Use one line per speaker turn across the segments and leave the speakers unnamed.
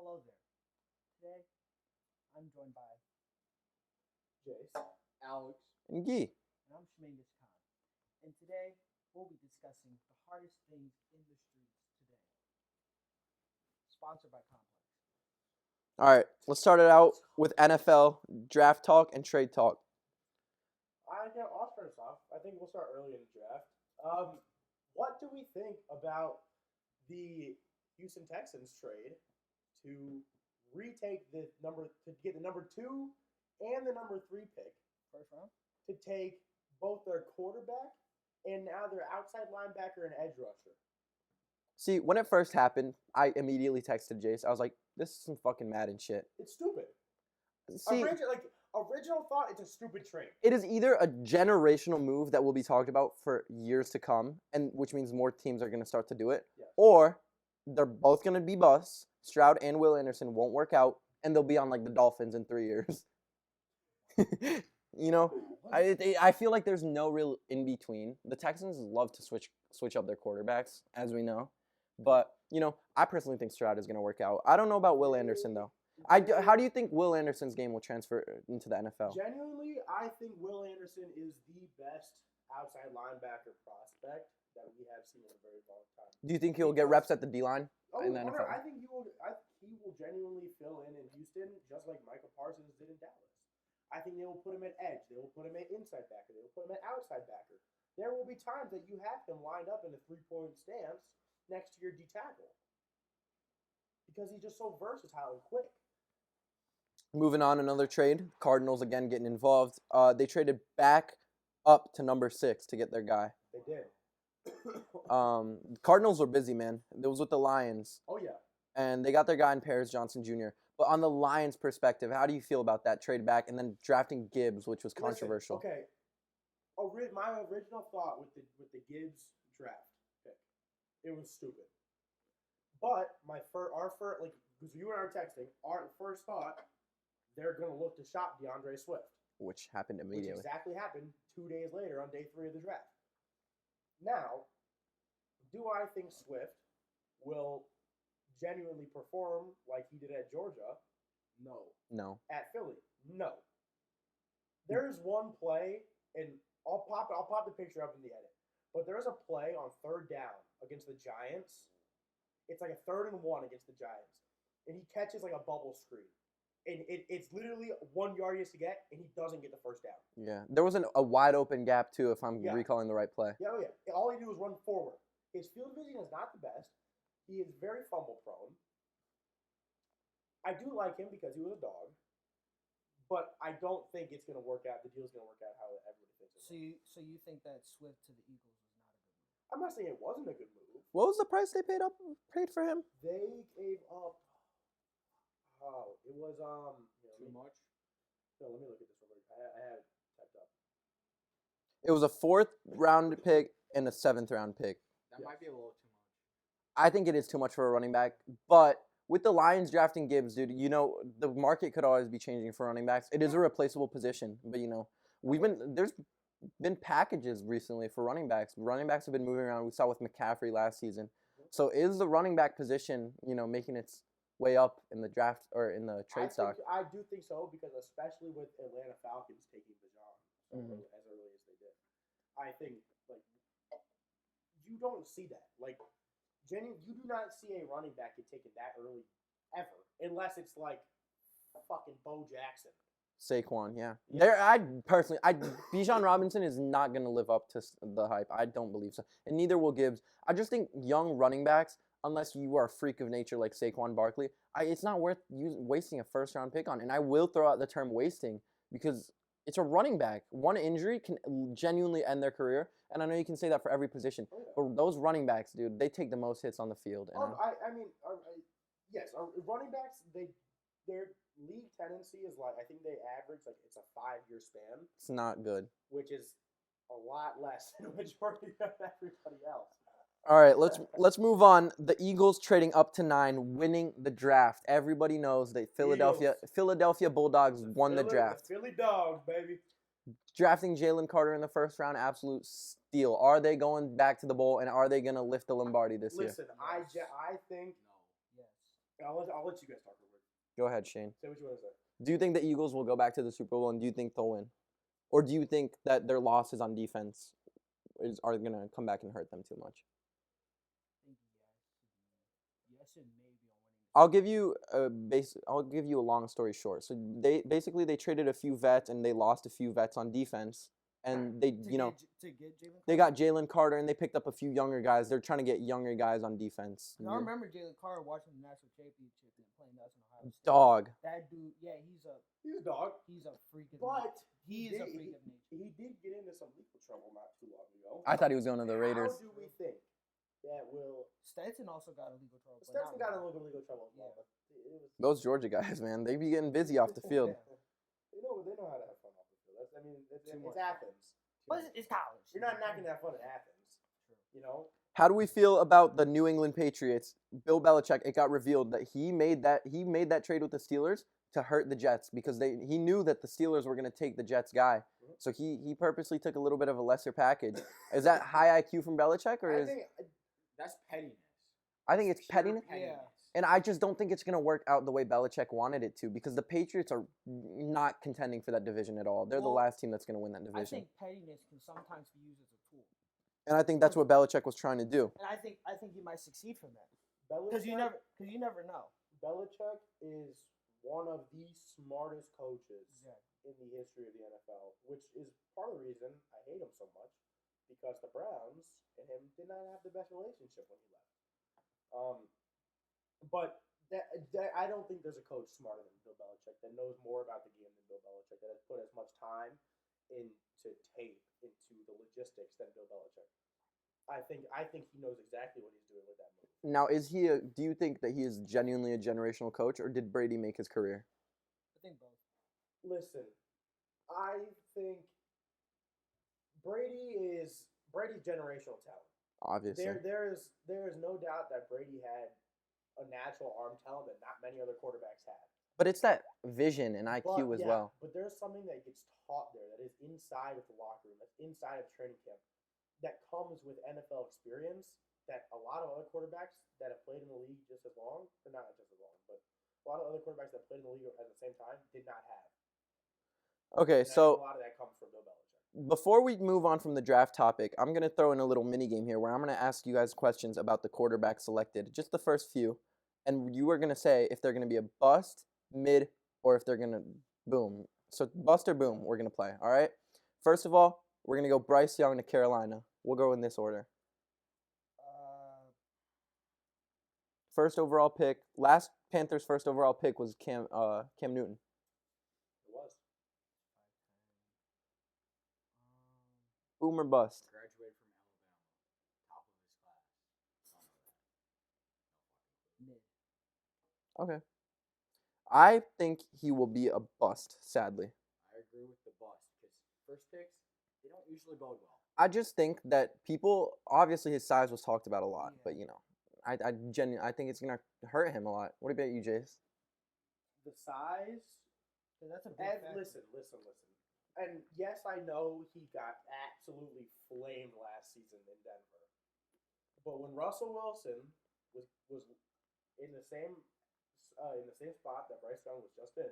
hello there. Today, I'm joined by
Jace, Alex.
And Gee.
and I'm Shmingus Khan. And today, we'll be discussing the hardest things in the streets today. Sponsored by Complex.
All right, let's start it out with NFL draft talk and trade talk.
I'll start us off. I think we'll start early in the draft. What do we think about the Houston Texans trade to retake the to get the number 2 and the number 3 pick
First round?
to take both their quarterback and now their outside linebacker and edge rusher?
See, when it first happened, I immediately texted Jace. I was like, this is some fucking Madden shit.
It's stupid.
See,
Original thought, it's a stupid trade.
it is either a generational move that will be talked about for years to come, and which means more teams are going to start to do it,
Yes.
or they're both going to be busts. Stroud and Will Anderson won't work out, and they'll be on like the Dolphins in 3 years. You know, I feel like there's no real in between. The Texans love to switch up their quarterbacks, as we know, but I personally think Stroud is going to work out. I don't know about Will Anderson though. How do you think Will Anderson's game will transfer into the NFL?
Genuinely, I think Will Anderson is the best outside linebacker prospect that we have seen in a very long time.
Do you think he'll get reps at the D-line in the
100.
NFL?
I think he will genuinely fill in Houston just like Michael Parsons did in Dallas. I think they will put him at edge. They will put him at inside backer. They will put him at outside backer. There will be times that you have him lined up in a three-point stance next to your D tackle because he's just so versatile and quick.
Moving on, another trade. Cardinals again getting involved. They traded back up to number 6 to get their guy.
They did.
Cardinals were busy, man. It was with the Lions.
Oh, yeah.
And they got their guy in Paris Johnson Jr. But on the Lions' perspective, how do you feel about that trade back and then drafting Gibbs, which was controversial?
Listen, okay. My original thought with the Gibbs draft pick, it was stupid. But because you and I were texting, our first thought, they're going to look to shop DeAndre Swift.
Which happened immediately.
Which exactly happened 2 days later on day 3 of the draft. Now, do I think Swift will genuinely perform like he did at Georgia? No. At Philly? No. There's one play, and I'll pop the picture up in the edit. But there is a play on 3rd down against the Giants. It's like a 3rd and 1 against the Giants. And he catches like a bubble screen. And it's literally 1 yard he has to get, and he doesn't get the first down.
Yeah. There was a wide open gap, too, if I'm recalling the right play.
Yeah, oh yeah. All he do is run forward. His field vision is not the best. He is very fumble prone. I do like him because he was a dog. But I don't think it's going to work out. The deal's going to work out how everybody thinks it will.
So you think that Swift to the Eagles was not a good move?
I'm not saying it wasn't a good move.
What was the price they paid for him?
They gave up. Oh, it was
Too much?
No, let me look at this real quick. I have it typed up.
It was a 4th round pick and a 7th round pick.
That might be a little too much.
I think it is too much for a running back. But with the Lions drafting Gibbs, dude, the market could always be changing for running backs. It is a replaceable position, but there's been packages recently for running backs. Running backs have been moving around. We saw with McCaffrey last season. So is the running back position, making its way up in the draft or in the trade stock?
I do think so because especially with Atlanta Falcons taking Bijan as early as they did, I think you don't see that. You do not see a running back get taken that early ever, unless it's like fucking Bo Jackson.
Saquon, yeah. Bijan Robinson is not going to live up to the hype. I don't believe so. And neither will Gibbs. I just think young running backs, unless you are a freak of nature like Saquon Barkley, it's not worth wasting a 1st round pick on. And I will throw out the term wasting because it's a running back. One injury can genuinely end their career. And I know you can say that for every position.
Oh, yeah.
But those running backs, dude, they take the most hits on the field.
Yes, running backs, their league tendency is I think they average it's a 5-year span.
It's not good.
Which is a lot less than the majority of everybody else.
All right, let's move on. The Eagles trading up to 9, winning the draft. Everybody knows that Philadelphia Bulldogs won the draft.
The Philly Dogs, baby.
Drafting Jalen Carter in the 1st round, absolute steal. Are they going back to the bowl, and are they going to lift the Lombardi this year?
Listen, I think I'll let you guys talk real quick.
Go ahead, Shane.
Say what you want to say.
Do you think the Eagles will go back to the Super Bowl, and do you think they'll win? Or do you think that their losses on defense are going to come back and hurt them too much?
I think yes and maybe on winning.
I'll give you a long story short. So they traded a few vets and they lost a few vets on defense, and they
To get Jalen.
they got Jalen Carter and they picked up a few younger guys. They're trying to get younger guys on defense.
I remember Jalen Carter watching the national championship and playing us in Ohio State.
Dog.
That dude, yeah, he's a
dog.
He's a freak of
But
nature. He is a freak of nature.
He did get into some legal trouble not too long ago.
I thought he was going to the Raiders.
How do we think that will?
Stetson also got a legal trouble. but
Stetson
not
got a
really.
little bit of legal trouble as well,
Yeah.
but it was.
Those Georgia guys, man, they be getting busy off the field.
They know how to have fun off the field. It's
Too much.
Athens.
But it's college.
You're not gonna have fun at Athens. You know.
How do we feel about the New England Patriots? Bill Belichick, it got revealed that he made that trade with the Steelers to hurt the Jets because he knew that the Steelers were going to take the Jets guy. So he purposely took a little bit of a lesser package. Is that high IQ from Belichick or
I
is
think that's pettiness.
I think it's
Pure
pettiness?
Yeah.
And I just don't think it's going to work out the way Belichick wanted it to because the Patriots are not contending for that division at all. They're the
Well,
last team that's going to win that
I
division.
think pettiness can sometimes be used as a tool,
And I think that's what Belichick was trying to do.
and I think he might succeed from that because you never know.
Belichick is one of the smartest coaches
Exactly.
in the history of the NFL, which is part of the reason I hate him so much because the Browns and him did not have the best relationship when he left. But that I don't think there's a coach smarter than Bill Belichick that knows more about the game than Bill Belichick, that has put as much time into tape, into the logistics than Bill Belichick. I think he knows exactly what he's doing with that move.
Now, do you think that he is genuinely a generational coach or did Brady make his career?
I think both.
Listen, I think Brady's generational talent.
Obviously.
There is no doubt that Brady had a natural arm talent that not many other quarterbacks had.
But it's that vision and IQ as well.
But there's something that gets taught there that is inside of the locker room, that's inside of training camp, that comes with NFL experience that a lot of other quarterbacks that have played in the league just as long, or not just as long, but a lot of other quarterbacks that played in the league at the same time did not have.
Okay,
And
so
a lot of that comes from Bill Belichick.
before we move on from the draft topic, I'm going to throw in a little mini game here where I'm going to ask you guys questions about the quarterback selected, just the first few, and you are going to say if they're going to be a bust, mid, or if they're going to boom. So bust or boom, we're going to play, all right? First of all, we're going to go Bryce Young to Carolina. We'll go in this order. First overall pick, last Panthers' first overall pick was Cam Newton.
It was.
Boom or bust?
Graduated from Alabama, top of his class.
Mid.
Okay. I think he will be a bust, sadly.
I agree with the bust because first picks, they don't usually bode well.
I just think that people, obviously his size was talked about a lot, but I think it's going to hurt him a lot. What about you, Jace?
The size.
That's a big
And
factor.
listen. And yes, I know he got absolutely flamed last season in Denver. But when Russell Wilson was in the same spot that Bryce Young was just in,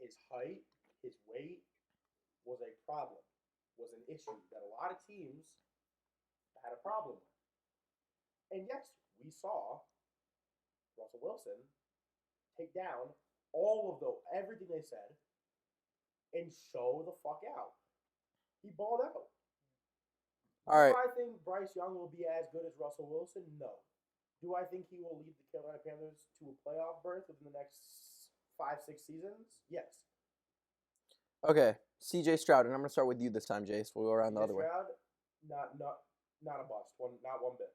his height, his weight was a problem, was an issue that a lot of teams had a problem with. And yes, we saw Russell Wilson take down everything they said and show the fuck out. He balled out.
All right.
Do I think Bryce Young will be as good as Russell Wilson? No. Do I think he will lead the Carolina Panthers to a playoff berth within the next 5-6 seasons? Yes.
Okay, C.J. Stroud, and I'm going to start with you this time, Jace. We'll go around the other way.
Stroud, not a bust. Not one bit.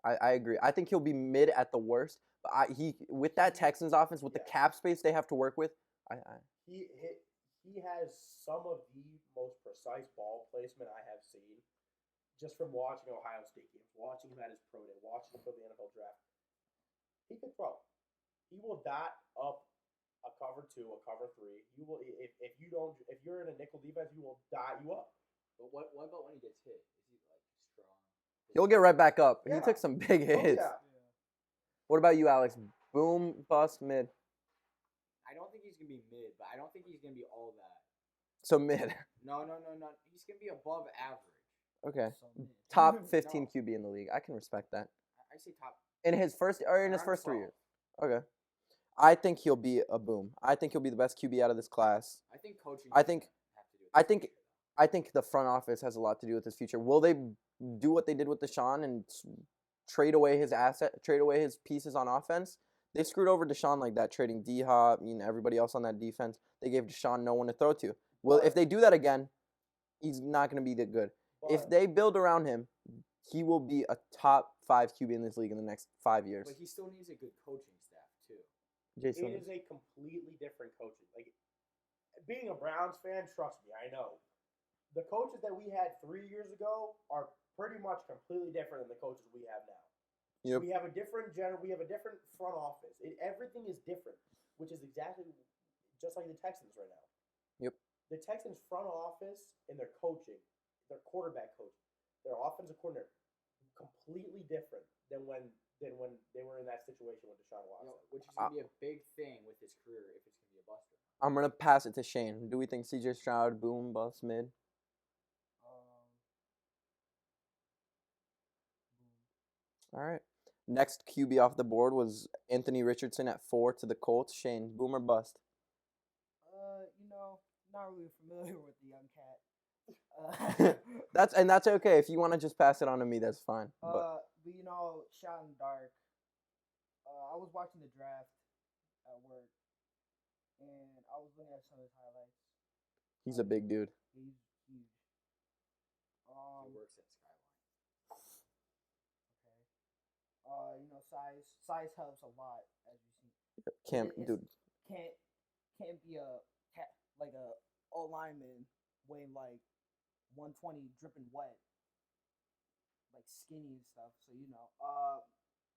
I agree. I think he'll be mid at the worst. But with that Texans offense, with the cap space they have to work with,
He has some of the most precise ball placement I have seen just from watching Ohio State games, watching him at his pro day, watching him for the NFL draft. He could throw. He will dot up a cover 2, a cover 3. You will if you're in a nickel defense, he will dot you up.
But what about when he gets hit? Is he like strong?
he'll get right back up.
Yeah.
He took some big
Oh,
hits.
yeah.
What about you, Alex? Boom, bust, mid.
I don't think he's gonna be mid, but I don't think he's gonna be all that.
So mid.
No. He's gonna be above average.
Okay.
So mid.
Top 15
No.
QB in the league. I can respect that.
I say top.
In his first 3
12.
years. Okay. I think he'll be a boom. I think he'll be the best QB out of this class.
I think coaching.
I think-
have to do with
I
the
think-
future,
I think the front office has a lot to do with his future. Will they do what they did with Deshaun and trade away his trade away his pieces on offense? They screwed over Deshaun like that, trading D-Hop, everybody else on that defense. They gave Deshaun no one to throw to. Well, if they do that again, he's not going to be that good. If
But-
they build around him, he will be a top 5 QB in this league in the next 5 years.
But he still needs a good coaching staff too.
Jason,
It is a completely different coaching. Like being a Browns fan, trust me, I know. The coaches that we had 3 years ago are pretty much completely different than the coaches we have now.
Yep.
We have a different we have a different front office. Everything is different, which is exactly just like the Texans right now.
Yep.
The Texans front office and their coaching, their quarterback coach, their offensive coordinator, completely different than when they were in that situation with Deshaun Watson.
Which is gonna be a big thing with his career if it's gonna be a buster.
I'm going to pass it to Shane. Do we think CJ Stroud, boom, bust, mid? All right. Next QB off the board was Anthony Richardson at 4 to the Colts. Shane, boom or bust?
Not really familiar with the young cat.
That's okay. If you want to just pass it on to me, that's fine. But
shot in the dark. I was watching the draft at work, and I was looking at some of his highlights.
he's a big dude.
He's huge.
He works at Skyline.
Okay. Size helps a lot, as you see.
Can't,
It's-
dude.
Can't be a O lineman weighing like 120, dripping wet, like skinny and stuff. So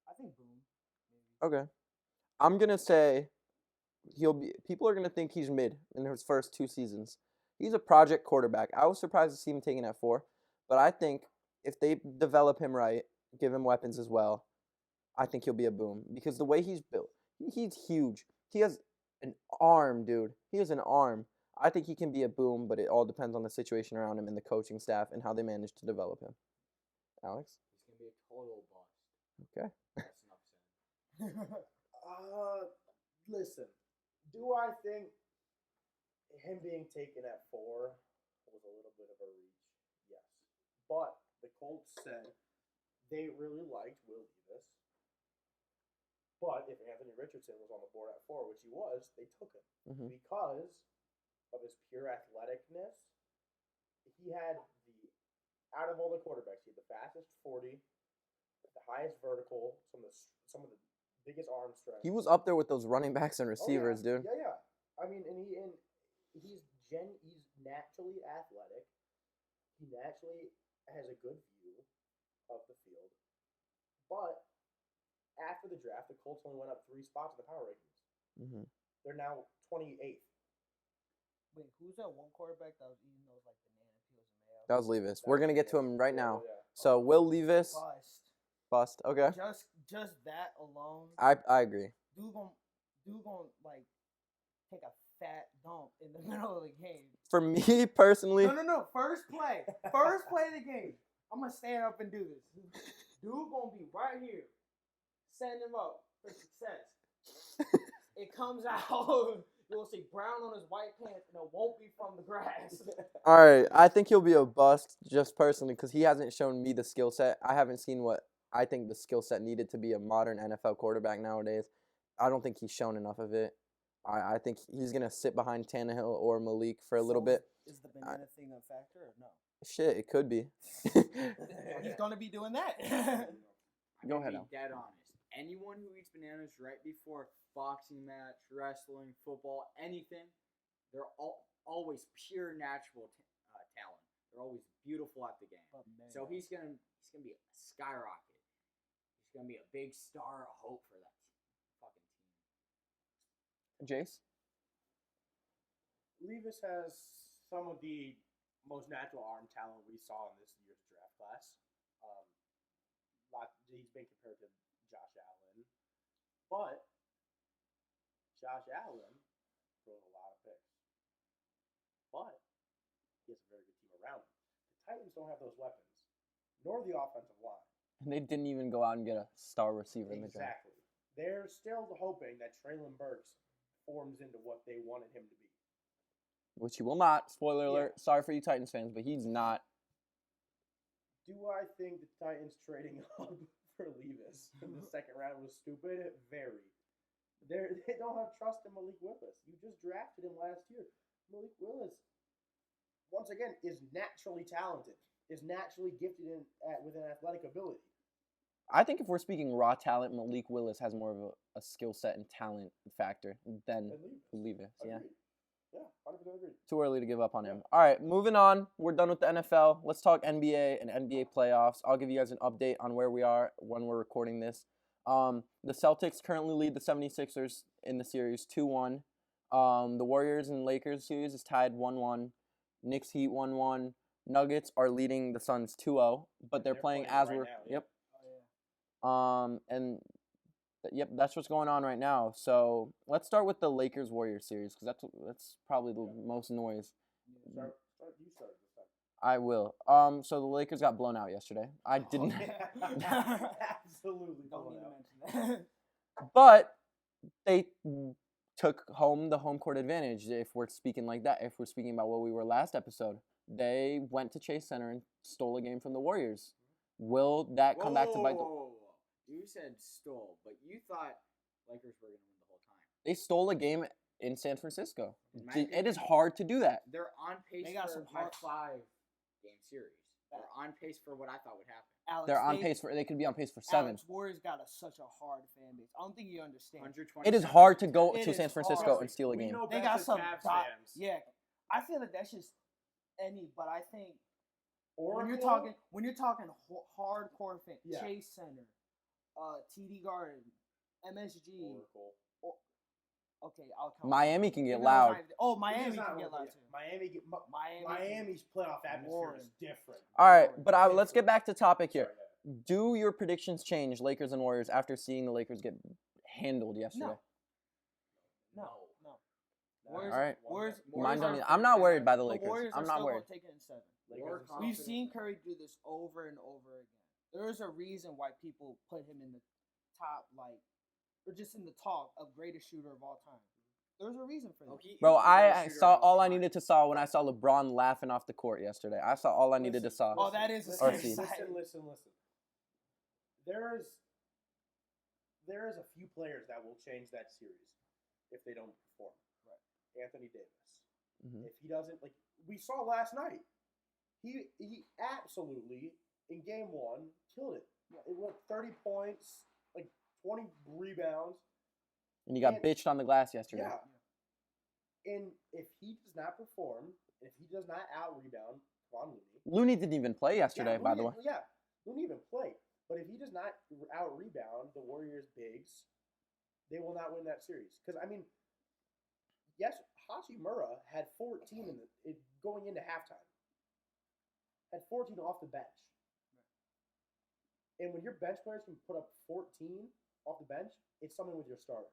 I think boom. Maybe.
Okay. I'm gonna say people are gonna think he's mid in his first 2 seasons. He's a project quarterback. I was surprised to see him taken at 4, but I think if they develop him right, give him weapons as well, I think he'll be a boom. Because the way he's built, he's huge. He has an arm, dude. He has an arm. I think he can be a boom, but it all depends on the situation around him and the coaching staff and how they manage to develop him. Alex?
He's gonna be a total bust.
Okay.
That's enough said.
Listen, do I think him being taken at 4 was a little bit of a reach? Yes. But the Colts said they really liked Will Levis. But if Anthony Richardson was on the board at 4, which he was, they took him.
Mhm.
Because of his pure athleticness. He had out of all the quarterbacks, he had the fastest 40, the highest vertical, some of the biggest arm strength.
He was up there with those running backs and
Oh,
receivers,
yeah.
dude.
Yeah. I mean, he's naturally athletic. He naturally has a good view of the field. But after the draft, the Colts only went up 3 spots in the power rankings.
Mm-hmm.
They're now 28th.
Wait, who's that one quarterback that was eating those like banana peels and mayo?
That was Levis. We're gonna get to him right now.
Yeah.
So Will Levis,
Bust.
bust. Okay.
Just that alone.
I agree.
Dude gon' like take a fat dump in the middle of the game.
For me personally,
No. First play of the game. I'm gonna stand up and do this. Dude gonna be right here, setting him up for success. It comes out. You'll see brown on his white pants, and it won't be from the grass.
all right. I think he'll be a bust just personally because he hasn't shown me the skill set. I haven't seen what I think the skill set needed to be a modern NFL quarterback nowadays. I don't think he's shown enough of it. I think he's gonna sit behind Tannehill or Malik for a little
So,
bit.
Is the banana thing a factor or no?
Shit, it could be.
He's gonna be doing that.
I'm
Go
gonna
ahead
be
now.
dead honest. Anyone who eats bananas right before boxing match, wrestling, football, anything, they're always pure natural talent. They're always beautiful at the game.
But man,
So he's gonna be a skyrocket. He's gonna be a big star, a hope for that fucking team.
Jace?
Levis has some of the most natural arm talent we saw in this year's draft class. He's been compared to Josh Allen, but Josh Allen throws a lot of picks, but he has a very good team around him. The Titans don't have those weapons, nor the offensive line.
And they didn't even go out and get a star receiver in the draft.
Exactly. They're still hoping that Traylon Burks forms into what they wanted him to be.
Which he will not. Spoiler
Yeah.
alert. Sorry for you Titans fans, but he's not.
Do I think the Titans trading up for Levis in the second round was stupid? Very. They don't have trust in Malik Willis. You just drafted him last year. Malik Willis, once again, is naturally talented, is naturally gifted with an athletic ability.
I think if we're speaking raw talent, Malik Willis has more of a skill set and talent factor than Levis. Yeah.
Agreed. Yeah, 100% agreed.
Too early to give up on him. All right, moving on. We're done with the NFL. Let's talk NBA and NBA playoffs. I'll give you guys an update on where we are when we're recording this. The Celtics currently lead the 76ers in the series 2-1. The Warriors and Lakers series is tied 1-1. Knicks Heat 1-1. Nuggets are leading the Suns 2-0, but they're playing as
right
we're
now, yeah.
yep. Yep, that's what's going on right now. So let's start with the Lakers Warriors series because that's probably the most noise.
You start this time.
I will. So the Lakers got blown out yesterday. I didn't.
Absolutely.
Don't
blown
even
out.
mention that.
But they took home the home court advantage. If we're speaking like that, if we're speaking about what we were last episode, they went to Chase Center and stole a game from the Warriors. Will that come back to bite?
Whoa. You said stole, but you thought Lakers were going to win the whole time.
They stole a game in San Francisco.
In my
It
opinion,
is hard to do that.
They're on pace
They got
for
some
my
hard-
5-game series. They're on pace for what I thought would happen.
Alex,
They're on pace for. They could be on pace for 7.
Alex, Warriors got such a hard fan base. I don't think you understand.
120.
It is hard to go
It
to
is
San Francisco
hard.
and steal a
We
game.
know
They
best
got
as
some.
Cavs
dot-
fans.
Yeah, I feel like that's just any. But I think
Oracle,
when you're talking hardcore fan,
Yeah.
Chase Center, TD Garden, MSG.
Oracle.
Okay, I'll count.
Miami can get
Even though
loud.
Miami- Oh,
He's
Miami
not
can get
Oracle
loud
yet.
too. Miami.
Miami's playoff atmosphere
Warren.
is different.
All right,
Warren.
but let's get back to topic here.
Sorry, yeah.
Do your predictions change, Lakers and Warriors, after seeing the Lakers get handled yesterday?
No.
Nah,
Warriors-
All right.
Warriors-
Mine
Warriors
don't.
are-
I'm not worried by the
The
Lakers.
Warriors
I'm
are
not
still
worried.
gonna take it in 7.
Lakers
More
are still-
We've
confident.
seen Curry do this over and over again. There's a reason why people put him in the top, or just in the talk of greatest shooter of all time. There's a reason for that.
Bro,
he's the
I
best shooter
saw
of
all I
time.
needed to saw when I saw LeBron laughing off the court yesterday. I saw all I needed to saw.
Oh, that is a
Or
scary
see.
sight.
Listen. There is a few players that will change that series if they don't perform. Right. Anthony Davis.
Mhm.
If he doesn't, we saw last night, he absolutely in game 1 killed it. It went 30 points, 20 rebounds.
And he got
And-
bitched on the glass yesterday.
Yeah. And if he does not perform, if he does not out rebound Von Looney,
Looney didn't even play yesterday, by the way.
Yeah, Looney even played. But if he does not out rebound the Warriors bigs, they will not win that series. Because yes, Hachimura had 14 going into halftime. Had 14 off the bench. And when your bench players can put up 14 off the bench, it's something with your starters.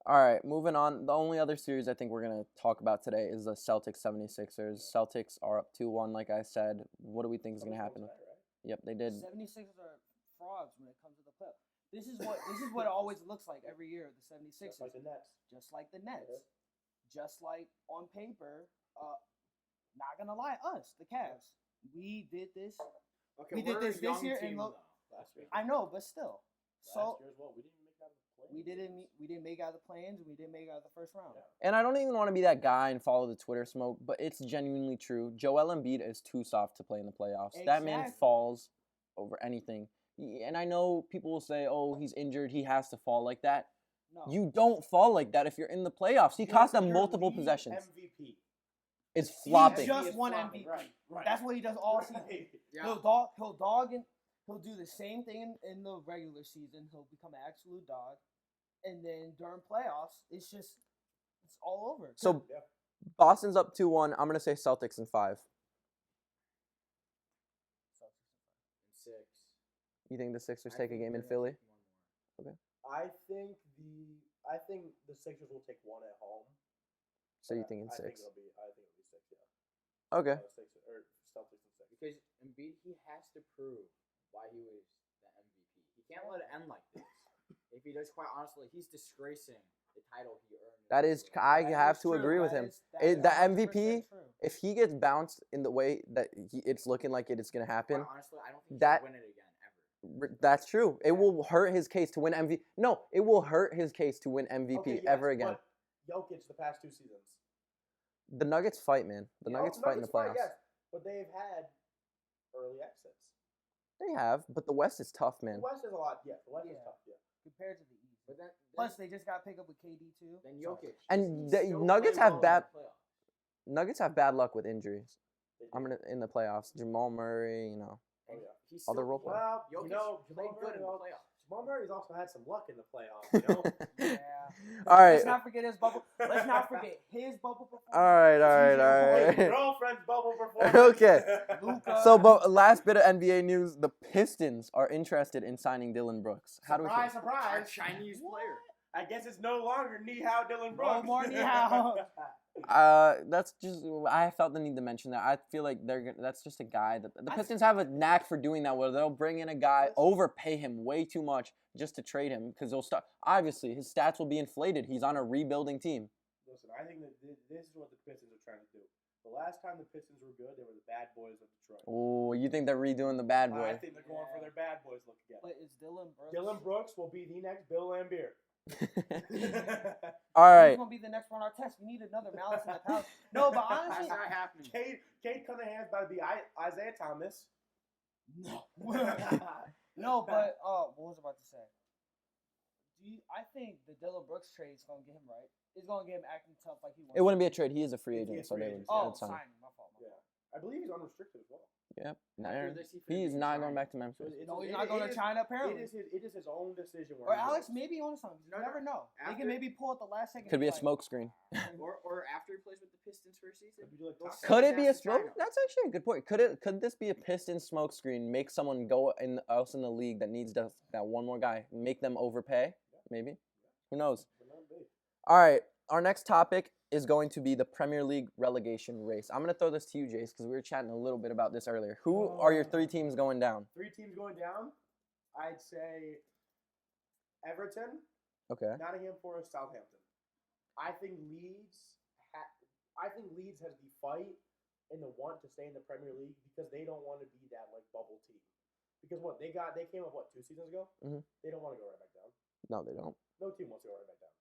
All right, moving on. The only other series I think we're going to talk about today is the Celtics 76ers. Celtics are up 2-1, like I said. What do we think is going to happen?
Right?
Yep, they did.
76ers are frauds when it comes to the playoffs. This is what it always looks like every year. The 76ers,
Just like the Nets.
just like the Nets,
Yeah.
just like on paper. Not gonna lie, us, the Cavs, we did this.
Okay,
We did
we're a
this
young
year
team,
and look-
though.
Last year.
I know, but still. So
Last year as well. We didn't make that play.
we didn't make out the plans, and we didn't make out the first round.
Yeah.
And I don't even want to be that guy and follow the Twitter smoke, but it's genuinely true. Joel Embiid is too soft to play in the playoffs. That man
Exactly.
falls over anything. And I know people will say, oh, he's injured, he has to fall like that.
No.
You don't fall like that if you're in the playoffs. He cost them
Your
multiple
league
possessions.
MVP.
It's
He
flopping.
just
is
won
flopping,
MVP.
right.
That's what he does all season.
Yeah.
He'll dog and he'll do the same thing in the regular season. He'll become an absolute dog, and then during playoffs, it's all over.
So
Yeah.
Boston's up 2-1. I'm going to say Celtics in 5.
And 6.
You think the Sixers
I
take a
think
game in
they're gonna
Philly?
take one more.
I think I think the Sixers will take one at home.
So you
But
thinking
I think
6?
it'll be. I think it'll be 6. Yeah.
Okay.
Six or Celtics and 6.
Because Embiid, he has to prove why he was the MVP. He can't let it end like this. If he does, quite honestly, he's disgracing the title he earned.
That is, I have to agree with him. The MVP, if he gets bounced in the way that it's looking like it's going to happen,
Quite honestly, I don't think
that-
he'll win it again ever.
that's true. It will hurt his case to win MVP. No, it will hurt his case to win MVP
Okay, yes,
ever again.
But Jokic the past 2 seasons.
The Nuggets fight, man. The Nuggets fight in the playoffs.
Yes, but they've had early exits.
They have, but the West is tough, man.
The West is a lot. Yeah, the West is
Yeah.
tough. Yeah.
compared to the East.
But then
Plus, they just got picked up with KD too.
then Jokic.
And
he's
the
still
Nuggets
playing
have
well in
bad-
the playoffs.
Nuggets have bad luck with injuries.
They do.
I'm gonna in the playoffs. Jamal Murray, you know.
Oh,
And
yeah.
he's
Other
still-
role players.
Well,
Jokic
you know,
played good in the playoffs.
Jamal Murray's also had some luck in the playoffs. You know.
Yeah.
All right.
Let's not forget his bubble. Let's not forget his bubble performance.
All right.
His girlfriend's bubble performance.
Okay.
Luka.
So, but last bit of NBA news: the Pistons are interested in signing Dylan Brooks. How do we
Surprise,
feel?
Our
surprise.
Chinese player.
I guess it's no longer Nihao Dylan Brooks.
No more Nihao.
That's just I felt the need to mention that. I feel like that's just a guy that the Pistons have a knack for doing that, where they'll bring in a guy, overpay him way too much just to trade him because they'll start. Obviously, his stats will be inflated. He's on a rebuilding team.
Listen, I think that this is what the Pistons are trying to do. The last time the Pistons were good, they were the bad boys of Detroit.
Oh, you think they're redoing the bad
I
boy?
think they're going for their bad boys look again.
But it's Dylan Brooks.
Dylan Brooks will be the next Bill Laimbeer.
All
He's
right.
gonna be the next one on our test. We need another Malice in the Palace. No, but
That's
honestly,
not happening.
Kate Cunningham's about to be Isaiah Thomas.
no. No, but what was I about to say? I think the Dylan Brooks trade is gonna get him right. It's gonna get him acting tough like he wants.
It wouldn't be a trade. He is a free
He
agent,
is
so
free
they would
agent.
Oh,
sign him.
signing. My fault.
Yeah. I believe he's unrestricted as well.
Yep.
After this,
He's
finishes
not going
China.
back to
So
Memphis.
No, he's not going to China apparently.
It is his own decision.
Or Alex maybe on something. You
No,
never know. They
after-
can maybe pull at the last second.
Could be a
like,
smoke screen.
Or after he plays with the Pistons for a season.
Could be like
they'll
Tacos.
send
Could
his
it be a
ass to
smoke?
China.
That's actually a good point. Could this be a Pistons smoke screen? Make someone go else in the league that needs that one more guy. Make them overpay. Maybe. Who knows? All right. Our next topic is going to be the Premier League relegation race. I'm going to throw this to you, Jace, because we were chatting a little bit about this earlier. Who are your 3 teams going down?
3 teams going down. I'd say Everton,
Okay.
Nottingham Forest, Southampton. I think Leeds has the fight and the want to stay in the Premier League because they don't want to be that like bubble team. Because they came up 2 seasons ago.
Mhm.
They don't want to go right back down.
No, they don't.
No team wants to go right back down.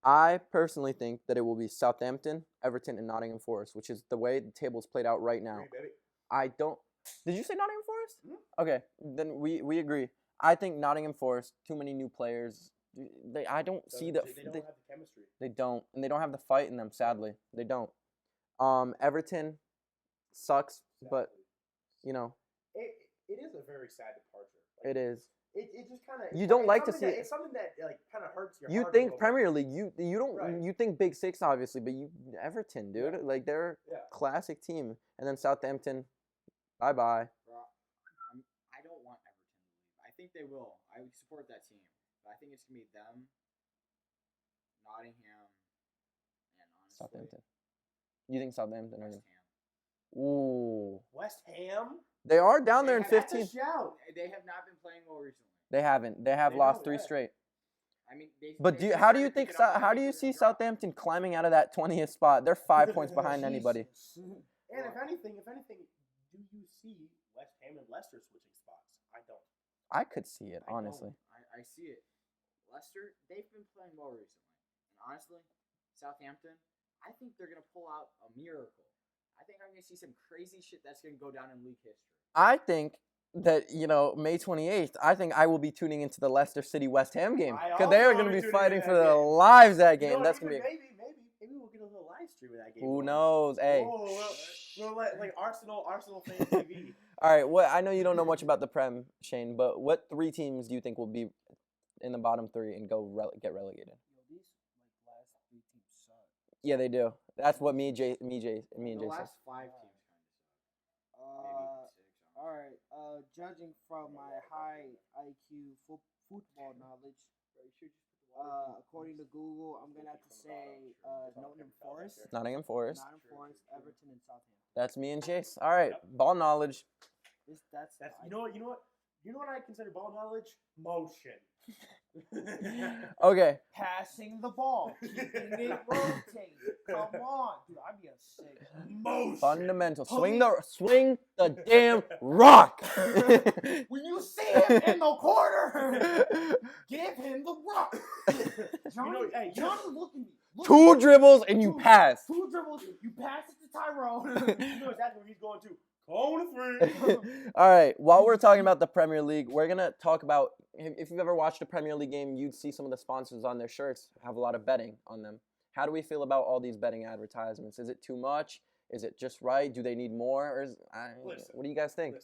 I personally think that it will be Southampton, Everton, and Nottingham Forest, which is the way the table's played out right now.
Agree, baby.
I don't. Did you say Nottingham Forest?
Mhm.
Okay, then we agree. I think Nottingham Forest, too many new players. I don't see the.
They don't have the chemistry.
They don't, and they don't have the fight in them. Sadly, they don't. Everton sucks, but
Exactly.
you know
It is a very sad departure.
it is.
It just kind of.
You don't like to see it.
It's something that like kind of hurts your
You
heart. a
think
little bit.
Premier League? You don't.
Right.
You think Big Six, obviously, but you Everton, dude.
Yeah.
Like they're
Yeah.
classic team, and then Southampton. Bye bye.
Bro, I don't want Everton to leave. I think they will. I support that team. But I think it's going to be them, Nottingham, and honestly,
Southampton. You think Southampton?
West
Are
Ham.
Ooh,
West Ham.
they are down there in
That's a
15.
shout.
They have not been playing well recently.
They haven't. They have
They
lost
know
3
that.
straight.
I mean,
But
they
how do
started
you think?
picking up
How do you
points
see
and dropped.
Southampton climbing out of that 20th spot? They're 5 points behind anybody.
Jesus.
And if anything, do you see West Ham and Leicester switching spots? I don't.
I could see it,
I don't.
honestly.
I see it. Leicester, they've been playing well recently. And honestly, Southampton, I think they're going to pull out a miracle. I think I'm going to see some crazy shit that's going to go down in league history.
I think that May 28th. I think I will be tuning into the Leicester City West Ham game
I
because they
also
are going
will
to
be
be
tuning
fighting
into
for
that
their
game.
lives that
You know
game.
what,
That's going to be.
maybe we'll get a little live stream of that game.
Who knows? Hey.
Oh, we'll let like Arsenal fan TV.
All right. What I know you don't know much about the Prem, Shane, but what 3 teams do you think will be in the bottom 3 and get relegated?
Yo, these last 3 teams suck.
Yeah, they do. That's what me and Jay
The
said.
last 5 teams kind of suck. Maybe 6.
All right. Judging from my high IQ football knowledge,
Bro, you should just put the
According to Google, I'm gonna have to say Nottingham Forest.
Nottingham Forest.
Nottingham Forest, Everton, and Southampton.
That's me and Chase. All right, ball knowledge.
That's you know what I consider ball knowledge? Motion.
Okay.
Passing the ball, keeping it rotating. Come on, dude, I'd be a sick.
Motion.
Fundamental. Swing the damn rock.
When you see him in the corner, give him the rock. Johnny, Johnny, look at me.
Two dribbles and you pass.
Two dribbles, you pass it to Tyrone.
You know exactly where he's going to. Cone 3.
All right. While we're talking about the Premier League, we're gonna talk about if you've ever watched a Premier League game, you'd see some of the sponsors on their shirts have a lot of betting on them. How do we feel about all these betting advertisements? Is it too much? Is it just right? Do they need more? Or what do you guys think?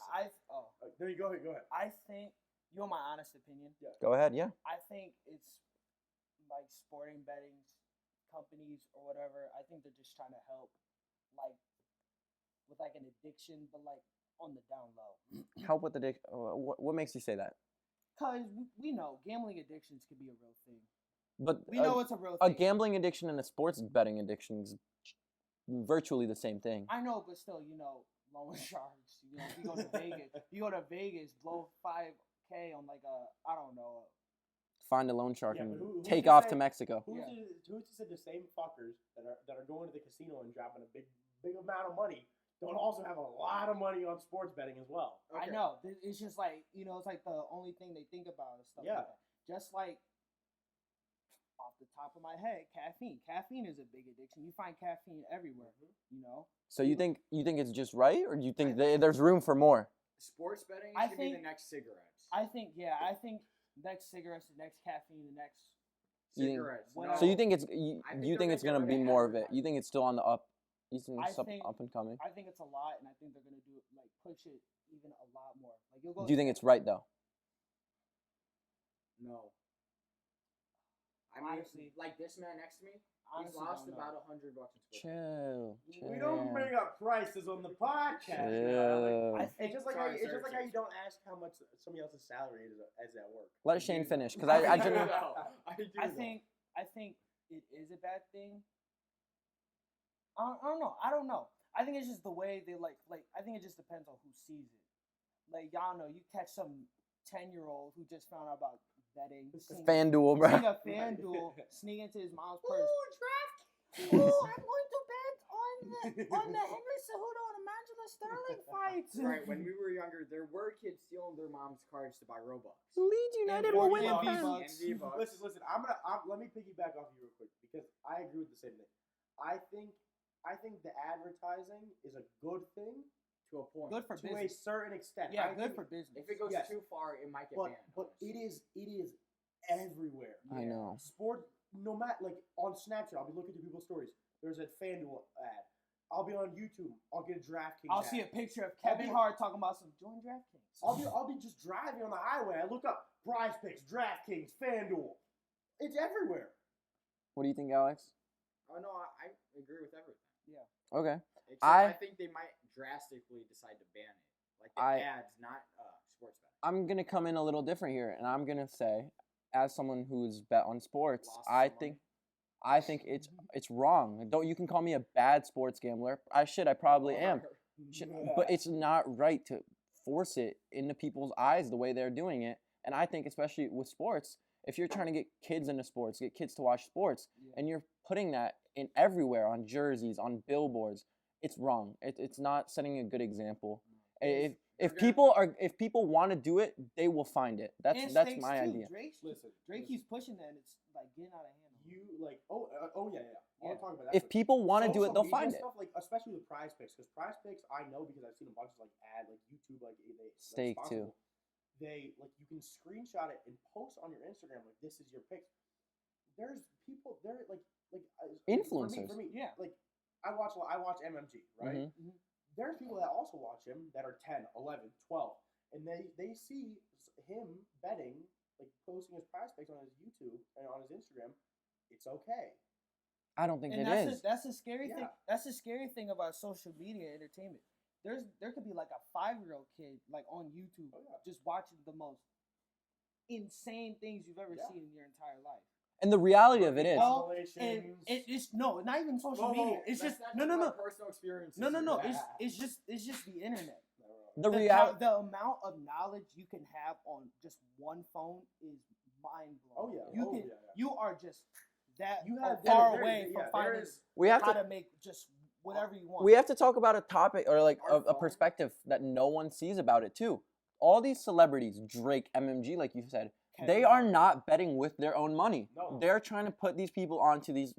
There you go. Go ahead.
I think you want my honest opinion.
Yeah.
Go ahead. Yeah.
I think it's like sporting betting companies or whatever. I think they're just trying to help, like, with like an addiction, but like on the down low.
Help with addiction. What makes you say that?
Because we know gambling addictions could be a real thing.
But
We know it's a real
a
thing.
gambling addiction and a sports betting addiction is virtually the same thing.
I know, but still, loan sharks. You go to Vegas, blow $5K on like I don't know.
Find a loan shark and
who's
take
to
off
say-
to Mexico.
Who's to say the same fuckers that are going to the casino and dropping a big amount of money don't also have a lot of money on sports betting as well?
I know. It's just like, it's like the only thing they think about is stuff like that. Just like, off the top of my head, caffeine. Caffeine is a big addiction. You find caffeine everywhere,
So you think it's just right, or do you think there's room for more?
Sports betting
I
should be
think-
the next cigarettes.
I think next cigarettes, the next caffeine, the next...
Cigarettes.
Whatever.
So you think
I think
you think
they're
it's gonna
making
be
it
more of it?
advertising.
You think it's still on the up? You think
I
it's up,
think-
up and coming?
I think it's a lot, and I think they're going to do it, like, push it even a lot more. Like, you'll go...
Do you think it's right though?
No. I mean,
Honestly-
like this man next to me, he's
Honestly,
lost
don't know.
about $100 in sports.
Chill.
We don't bring up prices on the podcast.
Chill.
Like,
I
it's just like
Sorry,
it's just
sorry,
like how
sorry.
you don't ask how much somebody else's salary is at work.
Let Shane finish, because I genuinely.
I think it is a bad thing. I don't know. I think it's just the way they like. I think it just depends on who sees it. Like, y'all know, you catch some 10-year-old who just found out about betting.
FanDuel, bro.
Seeing a FanDuel sneak into his mom's purse.
DraftKings.
Ooh, I'm going to bet on the Henry Cejudo and Amanda Sterling fight.
Right, when we were younger, there were kids stealing their mom's cards to buy Robux.
Leeds United
will
will win
win
the
the
crown.
V-Bucks.
V-Bucks.
Listen. Let me piggyback off of you real quick because I agree with the same thing. I think the advertising is a good thing
To a point.
Good for
to
business.
a certain extent.
Yeah,
I
good
think-
for business.
If it goes
Yes.
too far, it might get
But
banned.
it is everywhere.
I know.
Sport, no matter, like on Snapchat, I'll be looking through people's stories. There's a FanDuel ad. I'll be on YouTube. I'll get a DraftKings
I'll
ad.
see a picture of
I'll
Kevin
be-
Hart talking about some join DraftKings.
I'll be just driving on the highway. I look up Prize Picks, DraftKings, FanDuel. It's everywhere.
What do you think, Alex?
Oh no, I agree with everything.
Okay.
Except
I-
I think they might drastically decide to ban it, like the
I-
ads, not sports betting.
I'm gonna come in a little different here, and I'm gonna say, as someone who's bet on sports,
Lost
I
some
think
money.
it's wrong. You can call me a bad sports gambler. I probably am. But it's not right to force it into people's eyes the way they're doing it. And I think, especially with sports, if you're trying to get kids into sports, get kids to watch sports, and you're putting that in everywhere, on jerseys, on billboards, it's wrong. It's not setting a good example. If people want to do it, they will find it. That's
Stakes
my
too.
idea.
Drake keeps pushing that, and it's like getting out of hand.
You like I want to talk about that.
If people want to do it,
Social
they'll
media
find it.
stuff, like especially with Prize Picks, because Prize Picks I know because I've seen a bunch of YouTube they
Stake, too.
They you can screenshot it and post on your Instagram this is your picks. There's people there
Influencers.
For me,
Yeah.
like I watch MMG, right?
Mhm.
There's people that also watch him that are 10, 11, 12, and they see him betting, like posting his Prize Picks on his YouTube and on his Instagram. It's okay.
I don't think
And
it is.
that's the scary thing.
Yeah.
That's the scary thing about social media entertainment. There could be like a 5-year-old kid like on YouTube
Oh, yeah.
just watching the most insane things you've ever
Yeah.
seen in your entire life.
And the reality of it is,
Well, and
Installations.
it's no, not even social
Whoa,
media. It's
That's
just
not
no,
just
no, no,
about personal experiences.
no, no, no.
Yeah.
It's just the internet.
the
The
reality.
the amount of knowledge you can have on just one phone is mind blowing.
Oh yeah.
You
oh,
can
yeah, yeah.
you are just that
You have
far
there-
away
yeah,
from finding
there is-
We have
how
to
to make just whatever you want.
we have to talk about a topic or like
Our
a
phone.
perspective that no one sees about it too. All these celebrities, Drake, MMG, like you said, they are not betting with their own money.
No.
They're trying to put these people onto these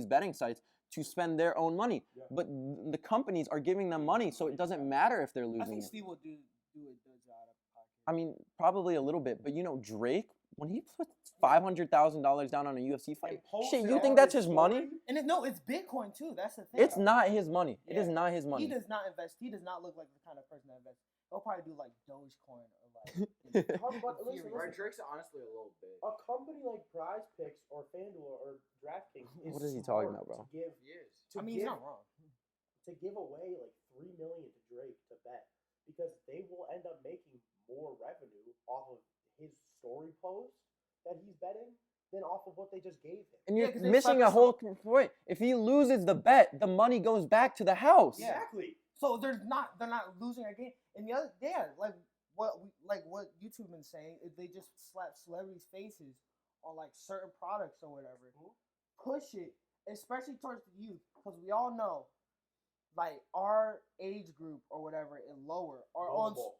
betting sites to spend their own money.
Yeah.
But the companies are giving them money, so it doesn't matter if they're
I
losing
think
it.
Steve will do a good job out of pocket.
I mean, probably a little bit, but Drake, when he put $500,000 down on a UFC fight,
And post
shit,
it
you
on
think that's
his
his money?
story?
And it's Bitcoin too. That's the thing.
It's not his money. It is
Yeah.
not his
He
money.
does not invest. He does not look like the kind of person that invests. He'll probably do like Dogecoin or like.
But listen,
Right,
listen,
Drake's honestly a little bit.
a company like Prize Picks or FanDuel or DraftKings
What is he talking
smart
about, bro?
To give,
He is.
to
I mean,
give,
he's not wrong.
to give away like $3 million to Drake to bet because they will end up making more revenue off of his story post that he's betting than off of what they just gave him.
And
Yeah,
you're
'cause they
missing a
suck us
whole point. If he loses the bet, the money goes back to the house.
Yeah.
Exactly.
So they're not losing a game. And the other, what YouTube been saying is they just slap celebrities' faces on like certain products or whatever. Push it, especially towards the youth, because we all know, like our age group or whatever and lower are
Vulnerable.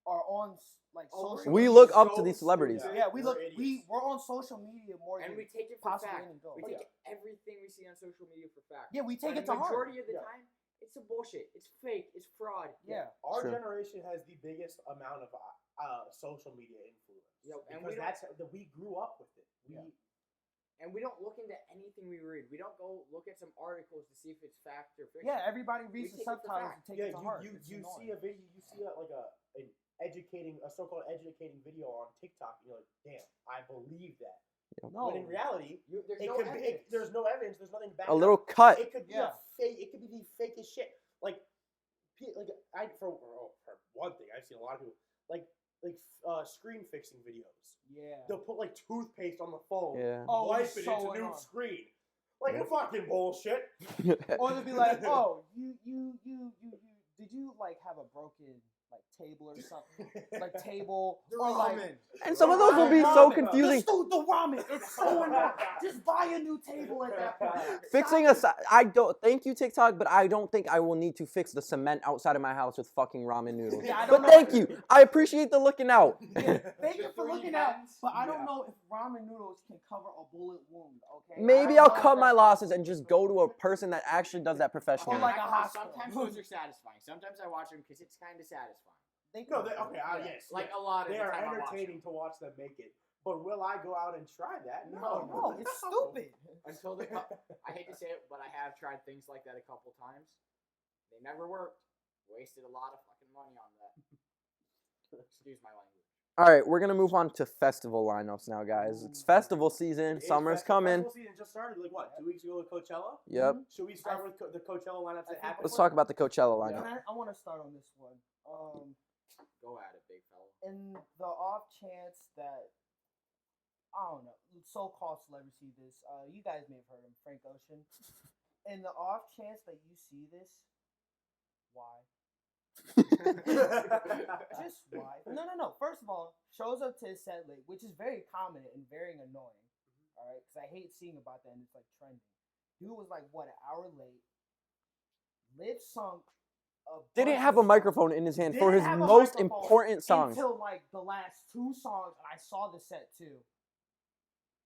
on like
Oh,
social.
We
media.
look up to
So
these celebrities.
stupid.
Yeah, we
We're
look.
idiots.
We're on social media more
And
than
we take it for
possibly
fact.
any adult.
We
Oh,
take everything we see on social media for fact.
Yeah, we take
But
it to
the
heart.
majority of the
Yeah.
time, it's a bullshit. It's fake. It's fraud.
Yeah.
Our
True.
generation has the biggest amount of social media influence.
Yep, and
because
we don't-
that's that we grew up with it. We,
Yeah.
And we don't look into anything we read. We don't go look at some articles to see if it's fact or fiction.
Yeah, everybody reads
We
the
take it for
subtitles
fact.
and take
yeah,
it to heart.
you
It's
see
annoying.
a video, you see a so-called educating video on TikTok, and you're like, damn, I believe that.
No,
When in reality,
There's
it
no
could
evidence.
there's no evidence. There's nothing back.
A little cut.
It could be
Yeah.
a fake. It could be the fakest shit. Like for one thing, I've seen a lot of people like screen fixing videos.
yeah.
They'll put like toothpaste on the phone,
Yeah.
Oh,
wipe
it's
it
so
into new
annoying.
screen. Like fucking bullshit.
Or they'll be like, oh, you, did you like have a broken like table or something? Like table or like.
And some of those will be so
Ramen.
confusing.
The ramen, it's so annoying. Just buy a new table at that point.
Fixing I don't thank you TikTok, but I don't think I will need to fix the cement outside of my house with fucking ramen noodles.
Yeah, I don't
But
know.
thank you. I appreciate the looking out.
Thank you for
three
looking out,
pens?
but I don't
Yeah.
know if ramen noodles can cover a bullet wound. Okay.
Maybe
I
I'll
don't know
cut
if
my
that's-
losses and just go to a person that actually does that professionally.
Or like a
Sometimes
hospital.
those are satisfying. Sometimes I watch them because it's kind of satisfying.
They
No,
could-
okay, yes,
Like
yes.
a lot of
They
the
are
time I watch
entertaining
them.
to watch them make it. But will I go out and try that?
No, it's stupid.
Until I hate to say it, but I have tried things like that a couple times. They never worked. Wasted a lot of fucking money on that. Excuse my language.
All right, we're gonna move on to festival lineups now, guys. It's festival season.
It's
Summer's coming.
Festival season just started. Like what? 2 weeks ago with Coachella.
Yep.
Should we start with the Coachella lineups that
think
happened?
Let's talk about the Coachella
And
lineup.
I want to start on this one.
Go at it, big fella.
In the off chance that I don't know, so-called celebrities see this, you guys may have heard him, Frank Ocean. In the off chance that you see this, why? Just why? No. First of all, shows up to his set late, which is very common and very annoying. All right, because I hate seeing about that, and it's like trending. Dude was like what, an hour late. Lip sunk.
Didn't have a microphone in his hand for
Didn't
his
have a
most
microphone
important songs.
until like the last 2 songs, and I saw the set too.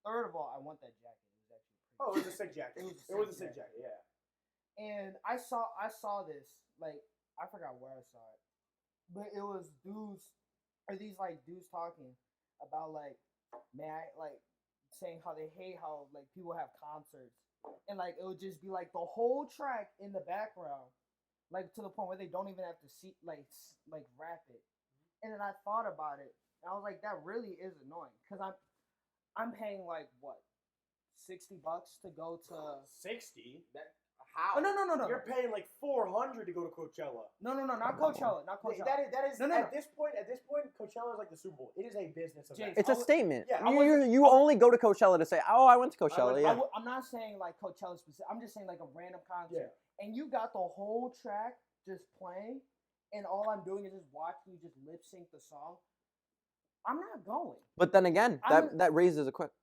Third of all, I want that jacket. It was actually pretty.
Oh, it was a sick jacket.
It was a sick
jacket. Yeah.
And I saw this, like, I forgot where I saw it, but it was these talking about like, like saying how they hate how like people have concerts, and like it would just be like the whole track in the background, like to the point where they don't even have to see like rap it. And then I thought about it, and I was like, that really is annoying, because I'm paying like what, $60 to go to
60.
That How?
Oh, no.
You're paying like $400 to go to Coachella.
No, not Coachella. Not Coachella.
That is
No.
At this point, Coachella is like the Super Bowl. It is a business event.
James,
It's a statement.
Yeah,
You only go to Coachella to say, "Oh, I went to Coachella." Yeah.
I'm not saying like Coachella specific. I'm just saying like a random concert.
Yeah.
And you got the whole track just playing, and all I'm doing is just watching you just lip sync the song. I'm not going.
But then again, that raises a question.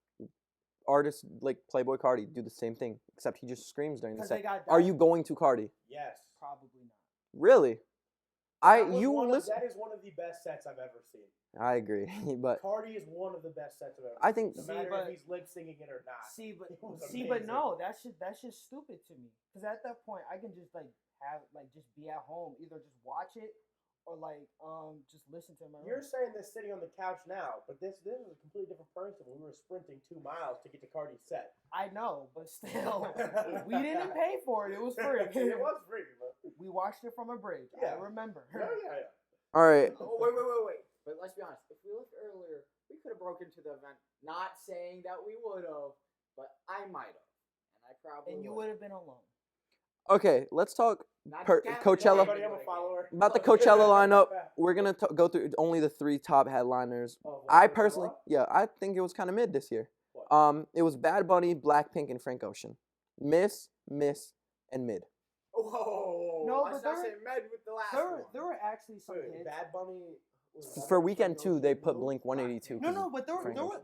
Artists like Playboi Carti do the same thing, except he just screams during the set. Are you going to Carti?
Yes.
Probably not.
Really?
That is one of the best sets I've ever seen.
I agree, but
Carti is one of the best sets I've ever
I think
seen. No matter if he's lip syncing it or not.
But no, that's just stupid to me. Because at that point, I can just just be at home, either just watch it or just listen to my.
You're saying this sitting on the couch now, but this is a completely different person. When we were sprinting 2 miles to get to Carti's set.
I know, but still, we didn't pay for it. It was free.
It was free, but
we watched it from a bridge.
Yeah.
I remember.
Yeah.
all right.
Oh, wait. But let's be honest. If we looked earlier, we could have broken into the event. Not saying that we would have, but I might have, and I probably.
And you would have been alone.
Okay, let's talk
Not
Coachella.
Everybody have a follower.
About the Coachella lineup. We're gonna go through only the 3 top headliners. I personally, I think it was kind of mid this year.
What?
It was Bad Bunny, Blackpink, and Frank Ocean. Miss, and mid.
Whoa!
No,
let's
but
not say med with the last one.
There were actually some hits.
Bad Bunny.
For weekend 2, they put Blink 182.
No, but there were
Frank Ocean.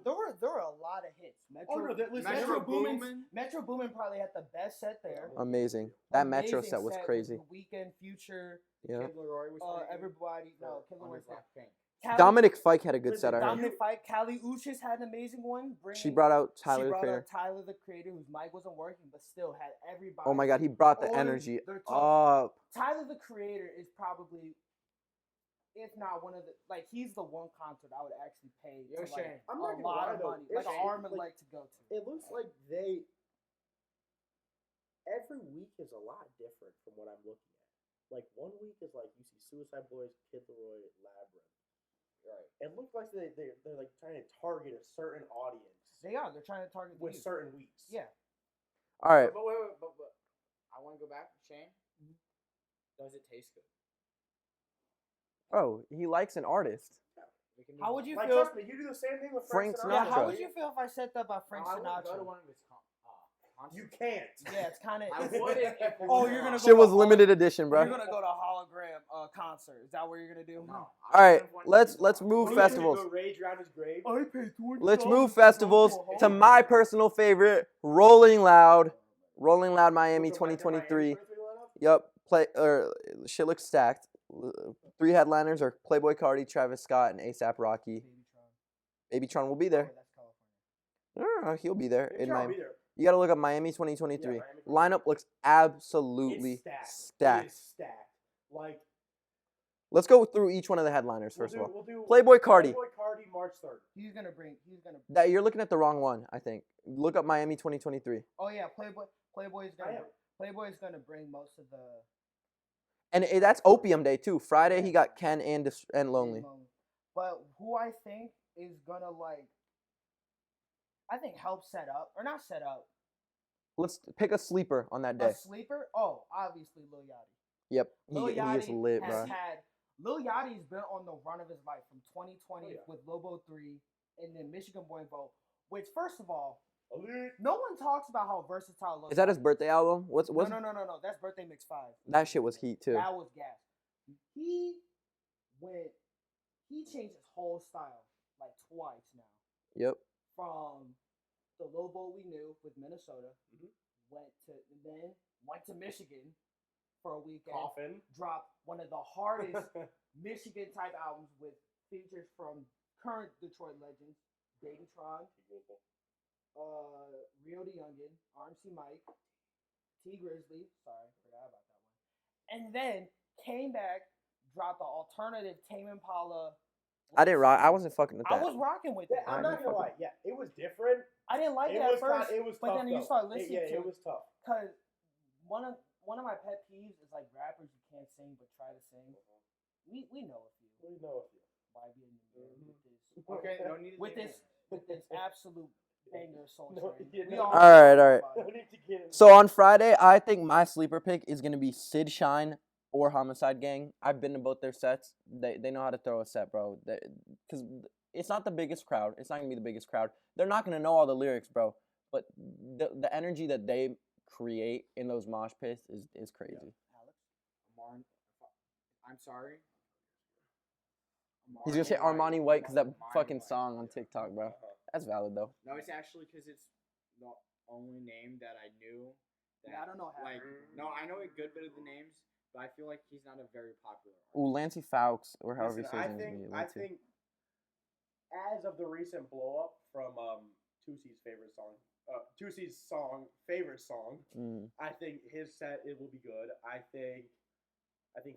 a lot of hits. Metro Boomin probably had the best set there.
Amazing. That Metro
Amazing
set was crazy.
The Weekend, Future,
Yeah.
Kid Leroy was playing.
everybody. No, Kid
on
Leroy
his
was
Blackpink.
Dominic Fike had a good set, I heard.
Dominic Fike, Callie Uchis had an amazing one.
She brought out
She
Tyler, the
brought
Creator.
out Tyler the Creator, whose mic wasn't working, but still had everybody.
Oh my God, he brought the
all
energy
their
up.
Tyler the Creator is probably, if not one of the, he's the one concert I would actually pay
Yo, Shane,
I'm
a
not gonna
lot
lie,
of
though.
money,
It's
like an arm and leg to go to.
It looks like every week is a lot different from what I'm looking at. Like, one week is like you see Suicide Boys, Kid Leroy, Labyrinth. Right. It looks like they're like trying to target a certain audience.
They are. They're trying to target
with
youth.
certain weeks.
Yeah.
All right.
But wait. I want to go back, Shane. Does it taste good?
Oh, he likes an artist.
How would you
Like,
feel?
trust me, you do the same thing with
Frank
Frank
Yeah,
Sinatra.
how would you feel if I said that about Frank
I wouldn't go to
Sinatra?
one of his concerts.
You can't.
Yeah, it's kind of.
I wouldn't.
Oh, you're gonna go.
Shit was
to
limited edition, bro.
You're gonna go to a hologram concert. Is that what you're gonna do?
No.
All right, let's move festivals.
Go rage around his grave.
I paid $20
Let's
to
move
go
festivals
a
to
hologram.
my personal favorite, Rolling Loud Miami 2023. Yup, shit looks stacked. 3 headliners are Playboi Carti, Travis Scott, and ASAP Rocky. Babytron will be there. No, he'll be there in Miami. You gotta look up Miami 2023.
Yeah,
Lineup looks absolutely
It's
stacked.
It is stacked. Like,
Let's go through each one of the headliners first of all.
We'll do
Playboi Carti.
Playboi Carti, March 3rd.
He's gonna.
That you're looking at the wrong one, I think. Look up Miami 2023.
Oh yeah, Playboy's gonna bring most of the.
And that's Opium Day too. Friday he got Ken and Lonely.
But who I think is gonna help set up or not set up.
Let's pick a sleeper on that day.
A sleeper? Oh, obviously Lil Yachty.
Yep,
Lil
he is
Yachty
lit,
has
bro.
Lil Yachty's been on the run of his life from 2020 with Lobo 3 and then Michigan Boy Vote, which first of all, no one talks about how versatile Lil
Is that his
Yachty
birthday album?
No. That's Birthday Mix 5.
That shit was heat too.
That was gas. He changed his whole style like twice now.
Yep.
From the Lobo we knew with Minnesota, went to Michigan for a weekend.
Coffin.
Dropped one of the hardest Michigan type albums with features from current Detroit legends, Babytron, Rio the Youngin, RMC Mike, T Grizzly. Sorry, forgot about that one. And then came back, dropped the alternative Tame Impala.
I didn't rock. I wasn't fucking with
I
that.
was rocking with it.
I'm not gonna lie. Yeah, it was different.
I didn't like it
was
at first,
it was
but
tough,
then you
though.
start listening to
it was tough.
Cause one of my pet peeves is like rappers who can't sing but try to sing. We know a few.
We know a few.
YB and
Okay, no need to
with this absolute banger soul
No,
train.
yeah,
We
no.
all
Alright,
know
alright.
about
No
it.
need to get into
So on Friday, I think my sleeper pick is gonna be Sid Shine or Homicide Gang. I've been to both their sets. They know how to throw a set, bro. Because it's not the biggest crowd. It's not gonna be the biggest crowd. They're not gonna know all the lyrics, bro. But the energy that they create in those mosh pits is crazy.
Alex, I'm sorry.
He's gonna say Armani White because that
Armani
fucking
White.
song on TikTok, bro. That's valid though.
No, it's actually because it's the only name that I knew. That,
Yeah, I don't know how.
Like, no, I know a good bit of the names, but I feel like he's not a very popular artist.
Ooh, Lancey Fowkes or however
Listen,
he says
I
his
think
name.
I think as of the recent blow up from Tusi's favorite song, Tusi's favorite song,
Mm.
I think his set it will be good. I think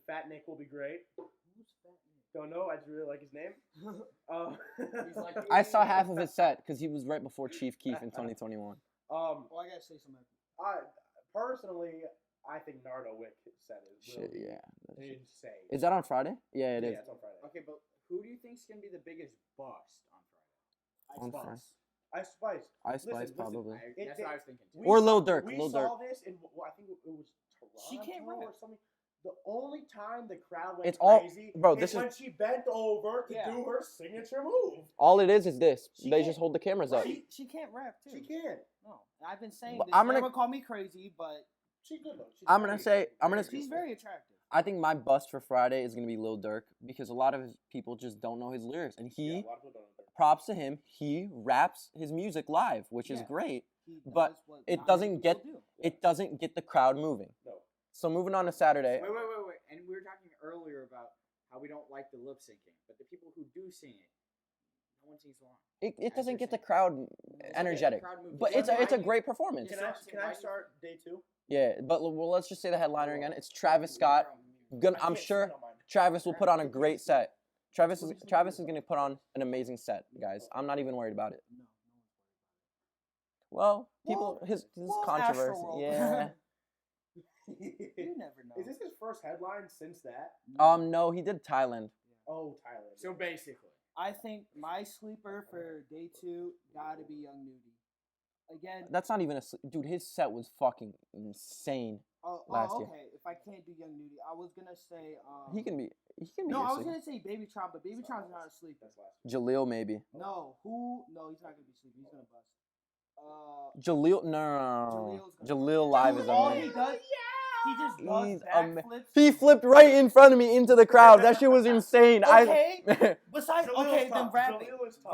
Fat Nick will be great.
Who's Fat Nick?
Don't know. I just really like his name.
He's like,
I saw half of his set because he was right before Chief Keef in 2021.
Well, I gotta say something.
Personally, I think Nardo Wick set is
Shit, yeah. that shit.
insane.
Is that on Friday? Yeah, it is.
Yeah, it's on Friday.
Okay, but who do you think's gonna be the biggest bust on
On
Friday?
Friday.
Ice Spice.
Ice Spice
Listen,
probably.
That's what I was thinking. Too.
Or Lil Durk,
We
Lil
saw
Durk.
this in I think it was Toronto
She can't
or
rap.
something. The only time the crowd went
It's all-
crazy
bro,
is
this is-
when she bent over to
Yeah.
do her signature move.
All it is this.
She
They
can't-
just hold the cameras up.
She can't rap too.
She can.
No, I've been saying
But
this.
I'm gonna-
Everyone call me crazy, but
She's good though. She's
I'm gonna
very-
say- I'm gonna-
she's very attractive.
I think my bust for Friday is gonna be Lil Durk because a lot of his people just don't know his lyrics, and
Yeah,
he
a lot of people don't know.
props to him. He raps his music live, which is
Yeah.
great.
He
But
does what
it
not
doesn't
many
get-
people do.
It doesn't get the crowd moving.
No.
So moving on to Saturday.
Wait. And we were talking earlier about how we don't like the lip syncing, but the people who do sing it, no one sings along.
It doesn't
you're
get the
saying.
crowd energetic.
Crowd moving.
But
So
it's a
why-
great performance.
Yeah.
Can I start day two?
Yeah, but well, let's just say the headliner again. It's Travis Scott. I'm sure Travis will put on a great set. Travis is going to put on an amazing set, guys. I'm not even worried about it.
No.
Well, people his
well,
controversy.
Astroworld.
Yeah.
You never know.
Is this his first headline since that?
No, he did Thailand.
Oh, Tyler.
So basically,
I think my sleeper for day two gotta be Young Nudie. Again,
That's not even dude. His set was fucking insane. last year.
okay. If I can't do Young Nudie, I was gonna say
He can be.
No,
your
I was
sleeper.
gonna say Baby Tron, but Baby Tron's not a sleeper.
That's last week.
Jaleel maybe.
No, who? No, he's not gonna be sleeper. He's gonna bust.
Jaleel, no.
Jaleel's gonna-
Jaleel live is
all
amazing.
he does, he just does
He's
backflips.
He flipped right in front of me into the crowd. That shit was insane.
Okay.
I
Besides,
Jaleel's
okay, then
tough.
rapping,
Jaleel is tough.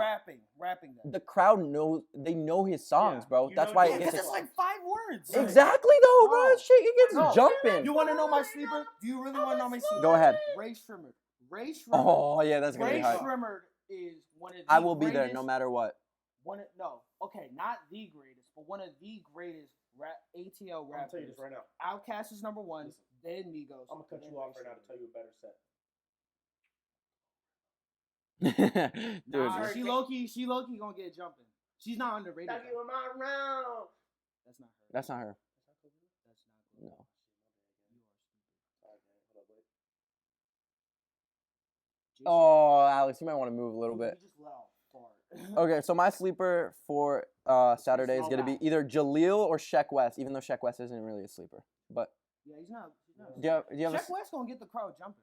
rapping them.
the crowd knows they know his songs,
Yeah,
bro.
you
That's
know
why
Jaleel.
it
Because
gets
it's like 5 words.
exactly though, bro.
No.
Shit, it gets
No.
jumping.
You want to know my sleeper? Do you really want to know my sleeper?
Go ahead.
Ray Shrimmer. Ray Shrimmer.
Oh yeah, that's gonna
Ray
be hype.
Shrimmer is one of the
I will be there
greatest-
no matter what.
Not the greatest, but one of the greatest ATL
I'm gonna tell you
rappers.
this right now.
Outkast is number 1,
Listen.
then Migos.
I'm gonna cut
then
you off
Ray
right now to
Shrimmer.
tell you a better set.
Dude,
Nah,
Sorry,
she
can-
low key gonna get jumping. She's not underrated.
That's
though.
my round.
That's not her.
that's not her.
That's not.
No. Oh, Alex, you might want to move a little bit.
You just let out fart.
Okay, so my sleeper for Saturday is
Slow
gonna be
down.
either Jaleel or Sheck West, even though Sheck West isn't really a sleeper. But
Yeah, he's not.
do you have a
Check West gonna get the crowd jumping.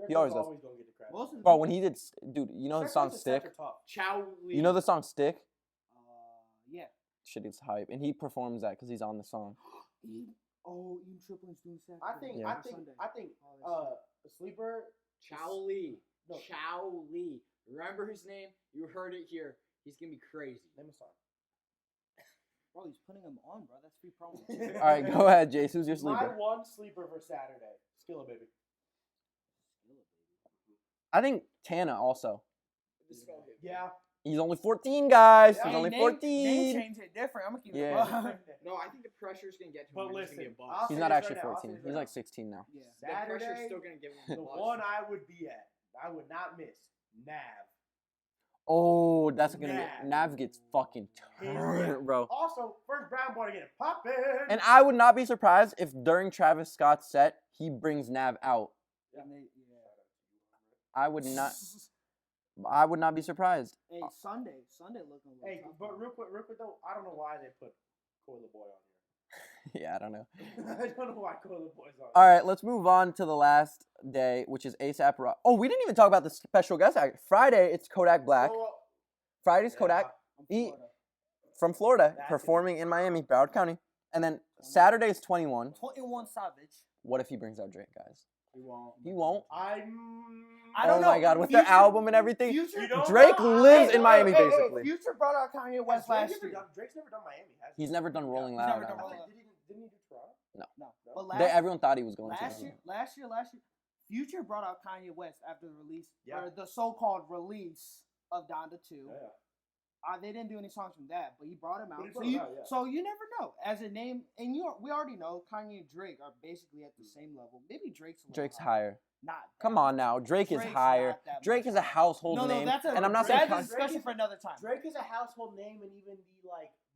He
always
always
does.
gonna get the crowd.
Most of the
bro when he did dude, you know his
Check
song
West's
Stick?
sets are tough.
Chow Lee.
You know the song Stick?
Yeah.
Shit, it's hype, and he performs that because he's on the song.
Ian Triplin's doing Saturday.
I think.
Yeah.
I think.
Sunday.
I think.
Oh,
The sleeper.
Chow Lee.
No.
Chow Lee. Remember his name? You heard it here. He's gonna be crazy.
Name a song.
Bro, he's putting him on, bro. That's free promo.
All right, go ahead, Jace. Who's your
My
sleeper?
one sleeper for Saturday. Skilla baby.
I think Tana also.
Yeah.
He's only 14, guys.
Yeah.
He's only
Name
14.
change it different. I'm gonna keep
Yeah.
it.
No, I think the pressure's gonna get to him.
But
and he's gonna
listen,
be a
I'll
bust.
He's
say
not
this
actually
right now, I'll
14.
say this
He's
right
like 16 now.
Yeah.
The pressure's
Saturday,
still gonna give him
the
the bust.
one I would be at, I would not miss, Nav.
Oh, that's gonna
Nav.
get Nav gets fucking turned, bro.
Also, first brown boy to get it poppin'.
And I would not be surprised if during Travis Scott's set he brings Nav out.
Yeah.
I would not. I would not be surprised.
Hey, Sunday looking. A little
Hey,
tough,
but
man.
real quick though, I don't know why they put Coiler Boy on
Yeah, I don't know.
here. I don't know why Coiler Boy's on.
All right, let's move on to the last day, which is ASAP Rock. Oh, we didn't even talk about the special guest act. Friday, it's Kodak Black. Friday's Kodak
I'm
he-
Florida.
from Florida,
That's
performing in Miami, Broward County. And then Saturday is 21.
21 Savage.
What if he brings out Drake, guys?
He won't.
He won't.
I
Oh
don't know.
my God, with
Future-
their album and everything.
Future,
You don't
Drake
know?
lives
Hey,
in Miami,
hey, hey,
basically.
Future brought out Kanye West last year.
Drake's never done Miami, has
He's never done Rolling
He's
Loud.
never
I
done
don't
Rolling
think.
Loud.
Didn't he do Toronto?
No.
No.
But
Everyone thought he was going to.
last year, Future brought out Kanye West after the release,
Yeah.
or the so-called release of Donda 2.
Yeah.
They didn't do any songs from that, but he brought him out.
But he
So
brought
you,
him out, yeah.
so you never know. As a name, and we already know Kanye and Drake are basically at the same level. Maybe Drake's a little
Drake's higher.
Not.
Come
that
on
much.
now, Drake is
Drake's
higher.
not that
Drake
much
is a
higher.
household
No,
name,
that's a,
and I'm not saying
that's a
Kanye.
discussion for another time.
Drake is a household name in even the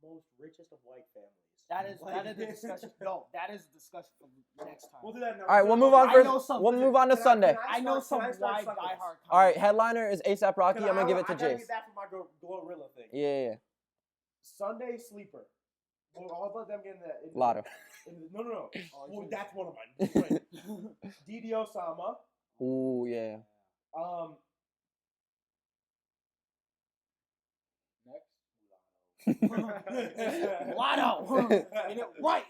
most richest of white families.
That is
Like-
a discussion. No, that is a discussion for next time.
We'll do that now.
All right, we'll move on
I
first.
know some-
We'll move on to
Can I-
Sunday.
can
I know some
Can I start
wide
sucking this?
diehard.
All right,
Kanye.
headliner is ASAP Rocky.
Can
I'm gonna give it to
I gotta
Jace.
get back from my Glorilla thing.
Yeah.
Sunday sleeper. Well, I'll let them get in the
Lotto.
No.
Oh,
Well,
geez.
that's one of mine. Wait. Didi Osama.
Ooh, yeah.
Next.
Lotto. Get it right.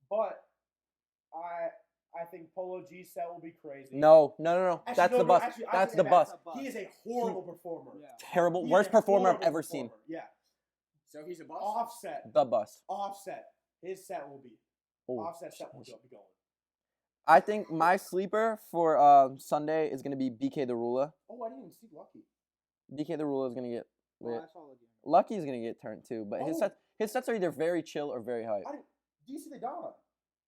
But I think Polo G set will be crazy.
No.
Actually,
That's
no,
the
no,
bus.
actually, I
That's
take
the
that
bus.
back.
He is a horrible performer.
Yeah.
Terrible.
He is
Worst
a
performer I've
horrible
ever seen.
performer. Yeah.
So he's a boss.
Offset.
The bus.
Offset. His set will be.
Ooh.
Offset set will be going.
I think my sleeper for Sunday is gonna be BK the Ruler.
Oh, I didn't even see Lucky.
BK the Ruler is gonna get
Well,
lit.
I saw it again.
Lucky's gonna get turned too, but
Oh.
his sets are either very chill or very hype.
DC the Don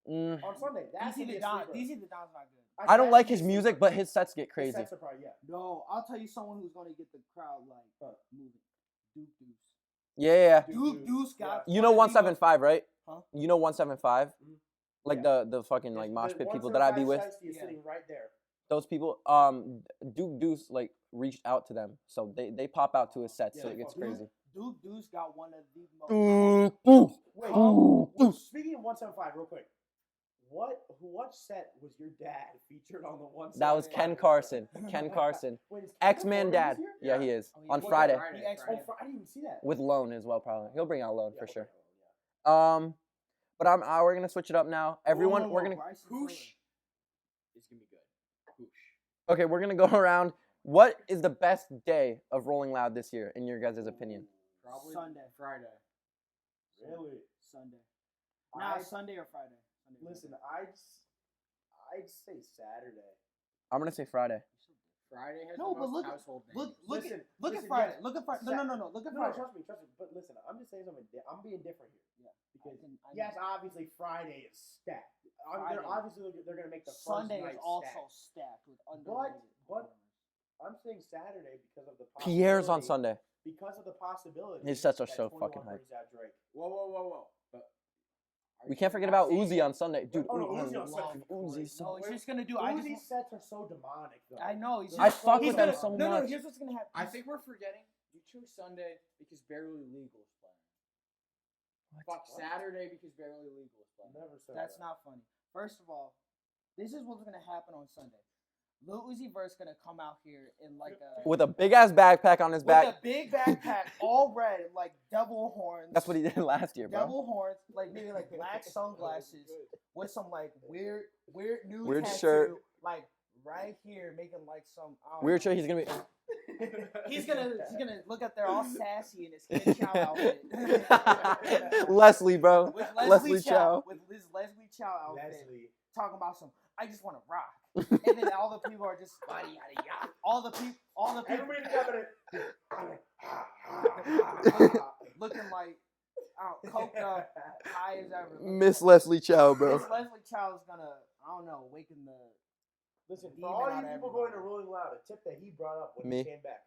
Mm,
on Sunday. That's
DC
gonna be
the
a
Don.
sleeper.
DC the Don's not good.
I don't
that's
like
gonna
his
be a
music,
sleeper.
but his sets get
His
crazy.
sets are probably, yeah.
No, I'll tell you someone who's gonna get the crowd like moving. Duke Deuce.
Yeah.
Duke Deuce got.
You know
one of the
175, right?
Huh?
You know 175?
Mhm.
Like
Yeah.
the fucking like
His-
mosh
the
pit people that I be
175
with.
Shiesty is
Yeah.
sitting right there.
Those people, Duke Deuce like reached out to them, so they pop out to his set, so
Yeah,
it gets
Duke-
crazy.
Duke Deuce got one of the most.
Duke Deuce.
Wait,
Ooh,
well,
ooh.
speaking of 175, real quick, what set was your dad featured on the 175?
That was Ken Carson. Ken Carson,
Wait, is Ken
X-Man
performing
dad.
this year?
Yeah, he is
Oh, he
on
is.
What
Friday
day?
Friday.
The X-Men.
I didn't even see that.
with Lone as well. Probably he'll bring out Lone
Yeah,
for
okay,
sure.
yeah.
But we're gonna switch it up now. Everyone,
Whoa,
we're gonna
Bryson
Hoosh
Tiller.
is gonna be good. Hoosh.
okay. We're gonna go around. What is the best day of Rolling Loud this year, in your guys' opinion?
Probably
Sunday.
Friday.
Really?
Sunday. Nah,
I-
Sunday or Friday. Sunday or
Listen,
Friday.
I'd say Saturday.
I'm gonna say Friday.
Friday has
No,
the
but
most
look,
household names.
look
Listen,
at look
listen,
at Friday.
yes,
Look at Friday.
Sat-
No. Look at
No,
Friday.
trust me. But listen, I'm just saying something. I'm being different here.
Yeah.
Because
I
yes,
know.
obviously Friday is stacked.
Friday.
They're gonna make the first
Sunday
night
is also
stacked.
stacked with underrated.
but- I'm saying Saturday because of the
Pierre's on
possibility-
Sunday.
Because of the possibility.
His sets are
that
so
21
fucking hype.
brings out Drake.
Whoa. But
We can't forget about Uzi on Sunday, dude.
Oh, no,
I
Uzi on
love
Sunday.
Uzi so
No, he's just gonna do. I
Uzi's
just.
sets are so demonic though.
I know. He's just,
I fuck
he's
with them
gonna-
so
No,
much.
here's what's gonna happen.
I think we're forgetting. You chose Sunday because Barely Legal is playing. Fuck Saturday because Barely Legal is playing.
Never said
That's
that.
not funny. First of all, this is what's gonna happen on Sunday. Lil Uzi Vert's gonna come out here in like a
With a big ass backpack on his
with
back.
a big backpack, all red, like devil horns.
That's what he did last year, bro.
Devil horns, like maybe like black sunglasses with some like weird new
Weird
tattoo,
shirt.
like right here, making like some I don't
Weird
know.
shirt. He's gonna be.
He's gonna look up there all sassy in his Kid Chow outfit.
Leslie, bro.
With
Leslie Chow.
With his Leslie Chow outfit.
Leslie.
Talking about some I just want to rock. And then all the people are just yada yada yada. All the people
Everybody together.
looking like coked up, high as ever.
Miss Leslie Chow, bro.
Miss Leslie Chow is gonna, I don't know, waken the.
Listen,
Demon
for all
out
you
of
people going to
everybody.
Rolling Loud, a tip that he brought up when
Me.
he came back.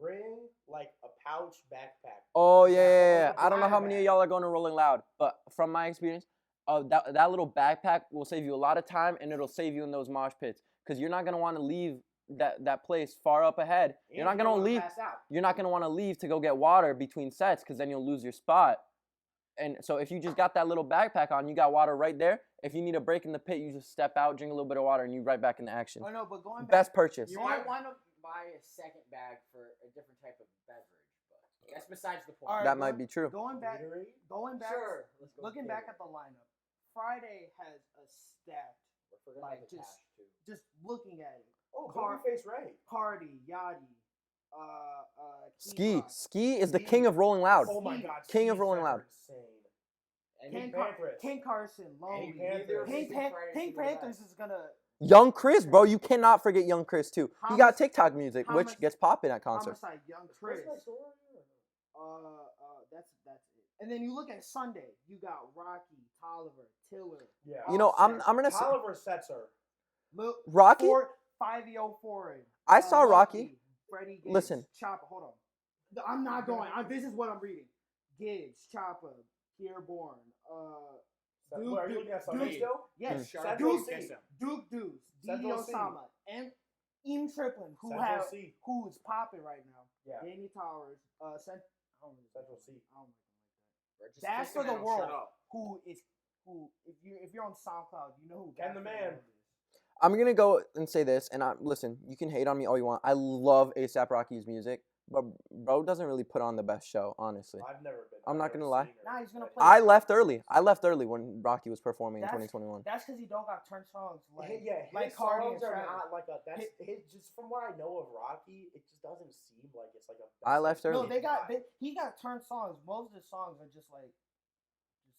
Bring like a pouch backpack.
Oh
Yeah,
yeah.
or
I don't know how
the
many of
bag.
y'all are going to Rolling Loud, but from my experience, that little backpack will save you a lot of time, and it'll save you in those mosh pits. because you're not gonna want to leave that place far up ahead. You're not gonna leave. You're not gonna want to leave to go get water between sets, because then you'll lose your spot. And so if you just got that little backpack on, you got water right there. If you need a break in the pit, you just step out, drink a little bit of water, and you right back into action.
Oh no, but going back,
Best purchase.
You might want to buy a second bag for a different type of beverage, but that's besides the point.
All right,
That might be true.
Going back,
Gatorade?
Sure. Let's go
looking
with
back
Gatorade.
at the lineup, Friday has a stacked.
We're forgetting
like,
about the
just-
cash, too.
Just looking at it,
Oh,
Car-
Babyface Ray.
Cardi, Yachty,
Ski.
T-Rock,
Ski is the
Ski.
king of Rolling Loud.
Oh my
Ski.
God.
King of
Steve's
Rolling
are
Loud.
Insane.
And
King,
Panthers.
King Carson, Lonely.
Panthers.
Pink,
Friday
Pink
should be the
Panthers
best.
is gonna.
Young Chris, bro. You cannot forget Young Chris, too.
How
He got
much-
TikTok music,
how
which
much-
gets popping at concerts.
Homicide, Young
Is
Chris.
Chris next door?
That's it. And then you look at Sunday, you got Rocky, Tolliver, Tiller.
Yeah.
You know, I'm
Offset,
gonna say
Tolliver Setzer.
Rocky.
5-0 forward.
I saw Rocky.
Freddie Gibbs,
Listen.
Chopper. Hold on. I'm not going. This is what I'm reading. Gibbs, Chopper, Pierre Bourne. Duke,
Wait, are you looking at Sunday
Duke.
still?
Yes,
Central
Duke,
C.
Duke Deuce, Didi
Central C.
Osama, and Im Triplin,
Central C.
who's popping right now.
Yeah.
Danny Towers, I don't really
Central C.
I don't like him like that.
We're just
That's
kicking
for the
him,
world.
shut up.
Who if you're on SoundCloud, you know who
Ken the
That's for
Man.
world is.
I'm gonna go and say this, and listen. You can hate on me all you want. I love ASAP Rocky's music, but bro doesn't really put on the best show, honestly.
I've never been.
I'm not
I've
gonna
never
lie.
seen her.
Nah, he's gonna
But
play-
I left early when Rocky was performing in
That's-
2021.
That's because he don't got turn songs like
His
like Cardi and
songs are
Travis.
not like a. That's his. Just from what I know of Rocky, it just doesn't seem like it's like a.
I left
No,
early.
he got turn songs. Most of the songs are just like.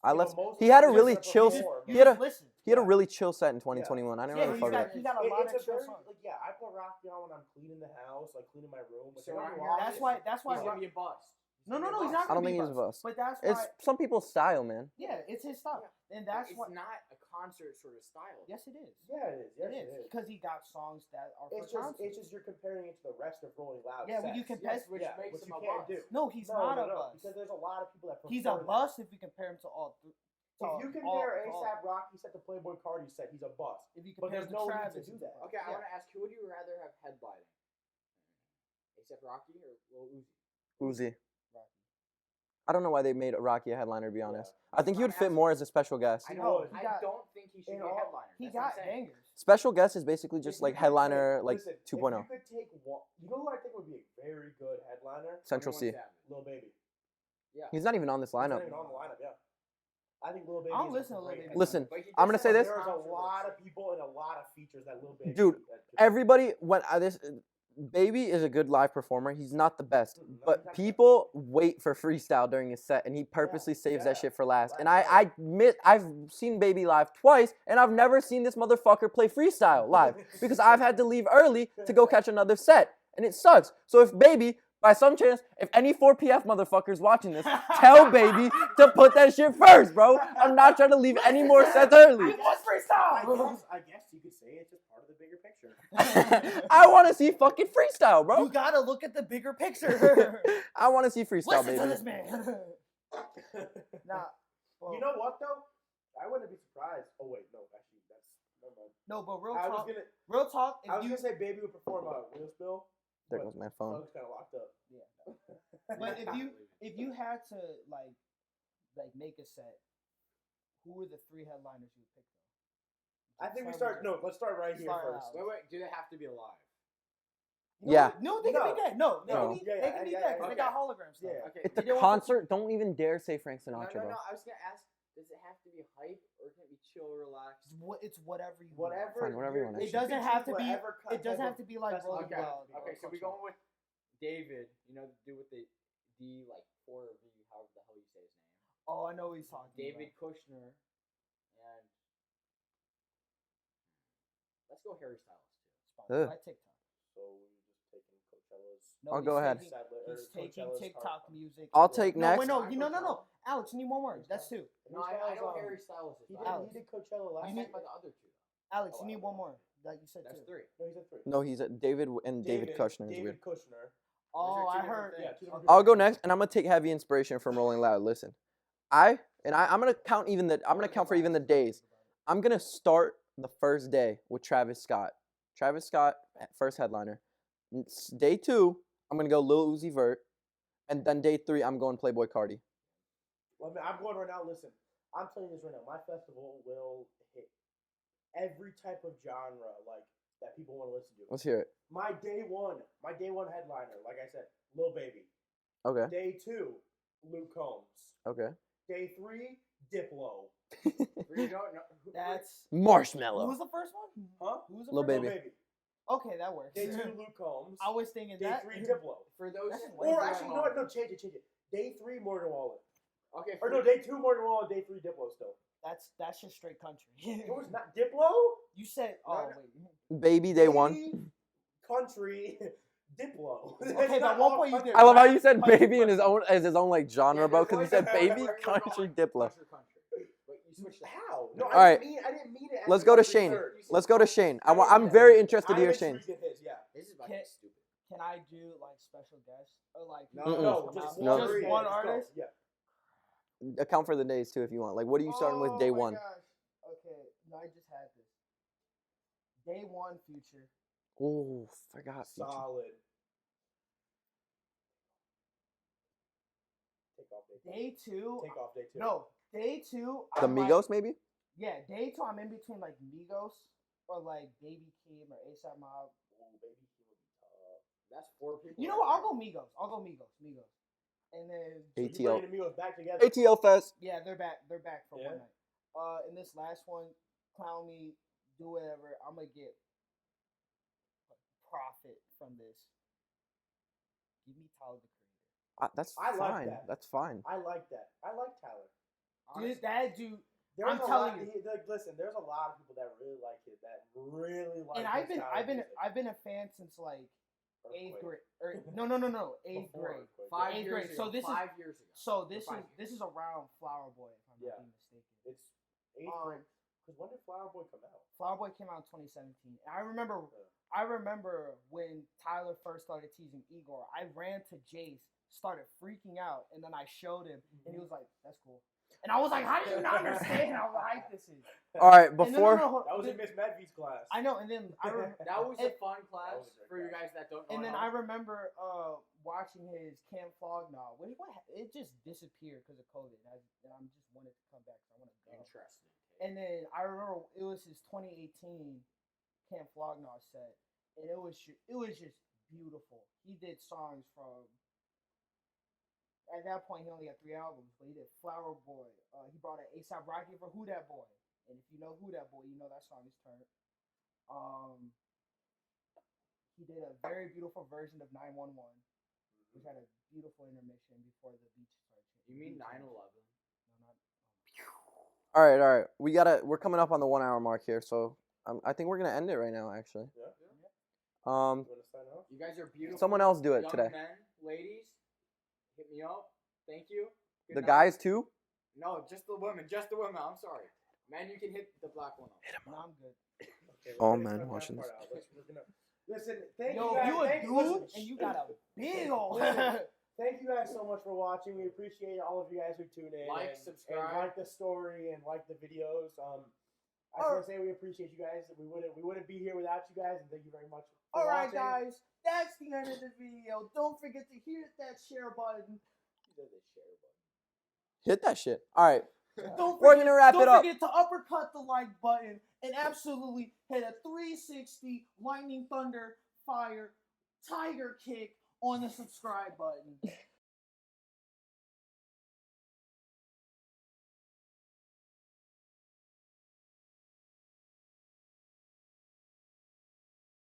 I
You know,
left.
most of
He
the
had a
songs
really
that
chill.
perform,
He had a
listen.
he had a
Yeah.
really chill set in 2021. I didn't
Yeah,
really
he's
fuck
got-
with it.
he got a lot
it's
of
a
chill
very,
songs.
like, yeah, I put Rocky on when I'm cleaning the house, like cleaning my room. Like,
So
when I'm
Rocky-
walking,
That's why. That's why.
He's gonna be a bust.
No, he's not.
I don't
gonna
think
be
he's a
bust.
bust.
But that's
It's
why.
some people's style, man.
Yeah, it's his stuff, and that's
it's
what.
not a concert sort of style.
Yes, it is.
Yeah, it is. Yes,
it is because he got songs that are for
It's
concerts.
just you're comparing it to the rest of Rolling Loud.
Yeah, when you
sets.
compare-
Yes, which
Yeah,
makes
which
him
you
a
can't
bust.
do.
No, he's
No,
not
no,
a
no,
bust.
because there's a lot of people that prefer
He's a
that.
bust if you compare him to all.
If you compare ASAP Rocky set to Playboy Cardi set, he's a bust.
If you
But
compare
there's
him to
no need
Travis,
to do
he's
that.
a bust.
Okay, I
Yeah.
want to ask, who would you rather have headlining? ASAP Rocky or Lil Uzi?
Uzi.
Rocky.
I don't know why they made Rocky a headliner. To be honest,
Yeah.
I think he would fit more as a special guest.
I
He
know.
would.
He
I
got-
don't think he should be
in
a
all-
headliner.
He
That's what
got
I'm saying.
bangers.
Special guest is basically just
If
like
you could
headliner,
take-
like
listen,
2.0.
If you could take one, you know who I think would be a very good headliner?
Central
21
C.
Savage.
Lil Baby.
Yeah.
He's not even on this
He's not
lineup.
even on the lineup. Yeah. I think Lil Baby.
I'll
is
listen to
a
Lil
great
Baby.
headliner.
Listen,
But he
I'm
does
gonna say
have
this.
There's a
controversy.
lot of people and a lot of features that Lil Baby.
Dude,
that just-
Everybody, when Baby is a good live performer. He's not the best,
No, he's not
but
the
people wait for freestyle during his set, and he purposely saves that
yeah.
shit for last. And
Last
I've seen Baby live twice, and I've never seen this motherfucker play freestyle live because I've had to leave early to go catch another set, and it sucks. So if Baby, by some chance, if any 4PF motherfuckers watching this, tell Baby to put that shit first, bro. I'm not trying to leave any more sets early.
What's freestyle?
I guess you could say it's just part of the bigger picture.
I want to see fucking freestyle, bro.
You gotta look at the bigger picture.
I want to see freestyle,
Listen to
baby.
this man. Nah. Well,
You know what though? I wouldn't be surprised. Oh wait, no, actually, that's never mind.
no, but real
I was
talk.
gonna,
Real talk.
I was gonna say Baby would perform Wheel Spill.
There goes my phone.
Doug's kind of locked up.
But if you had to like make a set, who were the 3 headliners you would pick? Though?
I think we start. No, let's start right here
Start
first.
out.
Wait, do they have to be alive?
Yeah.
No, they can
No.
be dead. No, they
No.
can be,
Yeah,
they can be
yeah,
dead 'cause
yeah,
they got
okay.
holograms. Stuff.
Yeah.
Okay.
It's
They
a
don't want
concert. Don't even dare say Frank
No,
Sinatra,
no,
bro.
no. I was gonna ask, does it have to be hype or can it be chill, relaxed?
It's whatever you
Whatever.
Fine, whatever you want.
It
should
doesn't
choose
have to be.
whatever
It doesn't
type
have to be like
festival
Rolling
you
Okay.
want.
Loud.
Okay, so we going with David. You know, the dude with the D like 4 or V, however the hell you say his name.
Oh, I know what he's talking
David Kushner and let's go Harry Styles too.
about.
Ugh.
By TikTok.
So we just taking Coachella's.
No,
I'll
he's
go ahead.
taking-
Sadler- or
He's taking
Coachella's
TikTok
Heart.
music.
I'll take
No,
next.
wait, no. Alex, you need one more. That's 2.
No, I know Harry Styles is
He
not.
did,
Alex.
he did Coachella last
I
You
year.
talking about the other two.
Alex,
Oh,
you
I
need
don't
one
know.
more. Like you said,
That's
2.
3.
No, he said 3.
No, he's a David and David Kushner is
David
weird.
Kushner.
Oh,
Those are two
I
different
heard.
things.
Yeah, 2 different
I'll go
people.
next, and I'm gonna take heavy inspiration from Rolling Loud. Listen, I'm gonna count even the. I'm gonna count for even the days. I'm gonna start the first day with Travis Scott. Travis Scott, first headliner. Day 2, I'm gonna go Lil Uzi Vert, and then day 3, I'm going Playboi Carti.
Well, I'm going right now. Listen, I'm telling you this right now. My festival will hit every type of genre like that people want to listen to.
Let's hear it.
My day one headliner, like I said, Lil Baby.
Okay.
Day 2, Luke Combs.
Okay.
Day 3, Diplo.
That's
Marshmello.
who was the first one?
Huh?
Who was the
Lil
first
Baby.
one? Okay, that works.
Day 2, Luke Combs.
I was thinking
Day
that.
3, Diplo.
For those,
That's
Or actually, no, change it. Day 3, Morgan Wallen.
okay.
Or no, day 2, Morgan Wallen. Day 3, Diplo still.
That's just straight country.
It was not Diplo.
You said, oh wait.
Baby day 1.
Baby, country, Diplo.
Okay, but one point you did.
I love how you
rap,
said
country,
baby in his own like genre, bro. Because you said baby,
We're
country,
going
Diplo.
Country. Wait, you switched that.
How? No,
All right.
I didn't mean it. As
Let's
a
go to
country
Shane.
third.
Let's go to Shane. I'm very interested to hear Shane.
His, yeah.
This is about to
Can-
be stupid.
Can I do like special guests or like
No,
people
No,
come
just
out?
No.
Just one
Just go.
artist?
Yeah.
Account for the days too if you want. Like, what are you starting with day
Oh my
1?
gosh. Okay, no, I just had this. Day 1, Future.
Oh, forgot. Future.
Solid. Take off day 2.
Day 2.
Take off day 2.
No, day 2.
The
I'm like-
Migos, maybe?
Yeah, day 2. I'm in between like Migos or like Baby Keem or ASAP Mob.
Oh, baby, he would be tough.
That's 4 people.
You know what? I'll go Migos. Migos. And then
So you
ATL.
bringing the Migos back together.
ATL Fest.
yeah, they're back. They're back for
Yeah.
one night. In this last one, clown me, do whatever. I'm gonna get profit from this. Give me Tyler the Creator.
That's
I like
fine.
that.
That's fine.
I like that. I like Tyler.
Dude, that dude.
There's
I'm
a
telling
lot,
you.
like, listen, there's a lot of people that really like it. That really like.
And I've been a fan since like 8th grade. Or no, 8th
Before
grade.
Earthquake.
5
Eighth
years
grade.
ago.
So this is-
5 years ago.
So this
For 5
is
years.
this is around Flower Boy, if I'm
Yeah.
not being mistaken.
It's 8th grade. Because when did Flower Boy come out?
Flower Boy came out in 2017. And I remember when Tyler first started teasing Igor. I ran to Jace, started freaking out, and then I showed him, and he was like, "That's cool." And I was like, "How do you not understand how hype this is?"
All right,
And then-
before
That was in Miss Medvi's class.
I know, and then I remember,
That was a
And-
fun class
was a great
for you
class.
guys that don't know.
and then
at
I
home.
remember watching his Camp Flognaw, which it just disappeared because of COVID, and I'm just wanted to come back. So I want to go.
Interesting.
And then I remember it was his 2018 Camp Flognaw set, and it was just beautiful. He did songs from. At that point, he only had 3 albums, but he did Flower Boy. He brought an A$AP Rocky for Who Dat Boy, and if you know Who Dat Boy, you know that song is turned. He did a very beautiful version of 911, which had a beautiful intermission before the beach started.
You mean 9/11?
No, not.
all right. We're coming up on the 1 hour mark here, so I think we're gonna end it right now. Actually,
Yeah.
um,
You want to sign off?
You guys are beautiful.
someone else do it
young
today.
Men, ladies, hit me up. Thank you. Good
The
night.
guys too.
No, just the women. Just the women. I'm sorry. Man, you can hit the black one up.
No, I'm good.
Okay,
Oh,
we're
man,
gonna cut that
watching
part
this.
out. We're gonna- Listen, thank
Yo,
you guys.
you a
thank,
dude,
listen,
and you got a big old.
Listen, thank you guys so much for watching. We appreciate all of you guys who tune in.
Like,
and
subscribe.
like the story and like the videos. I just want to say we appreciate you guys. We wouldn't be here without you guys, and thank you very much for
All right,
watching.
guys, that's the end of the video. Don't forget to hit that share button.
Hit that shit. All right.
Don't
We're
forget,
gonna wrap it
don't
up.
forget to uppercut the like button and absolutely hit a 360 lightning thunder fire tiger kick on the subscribe button.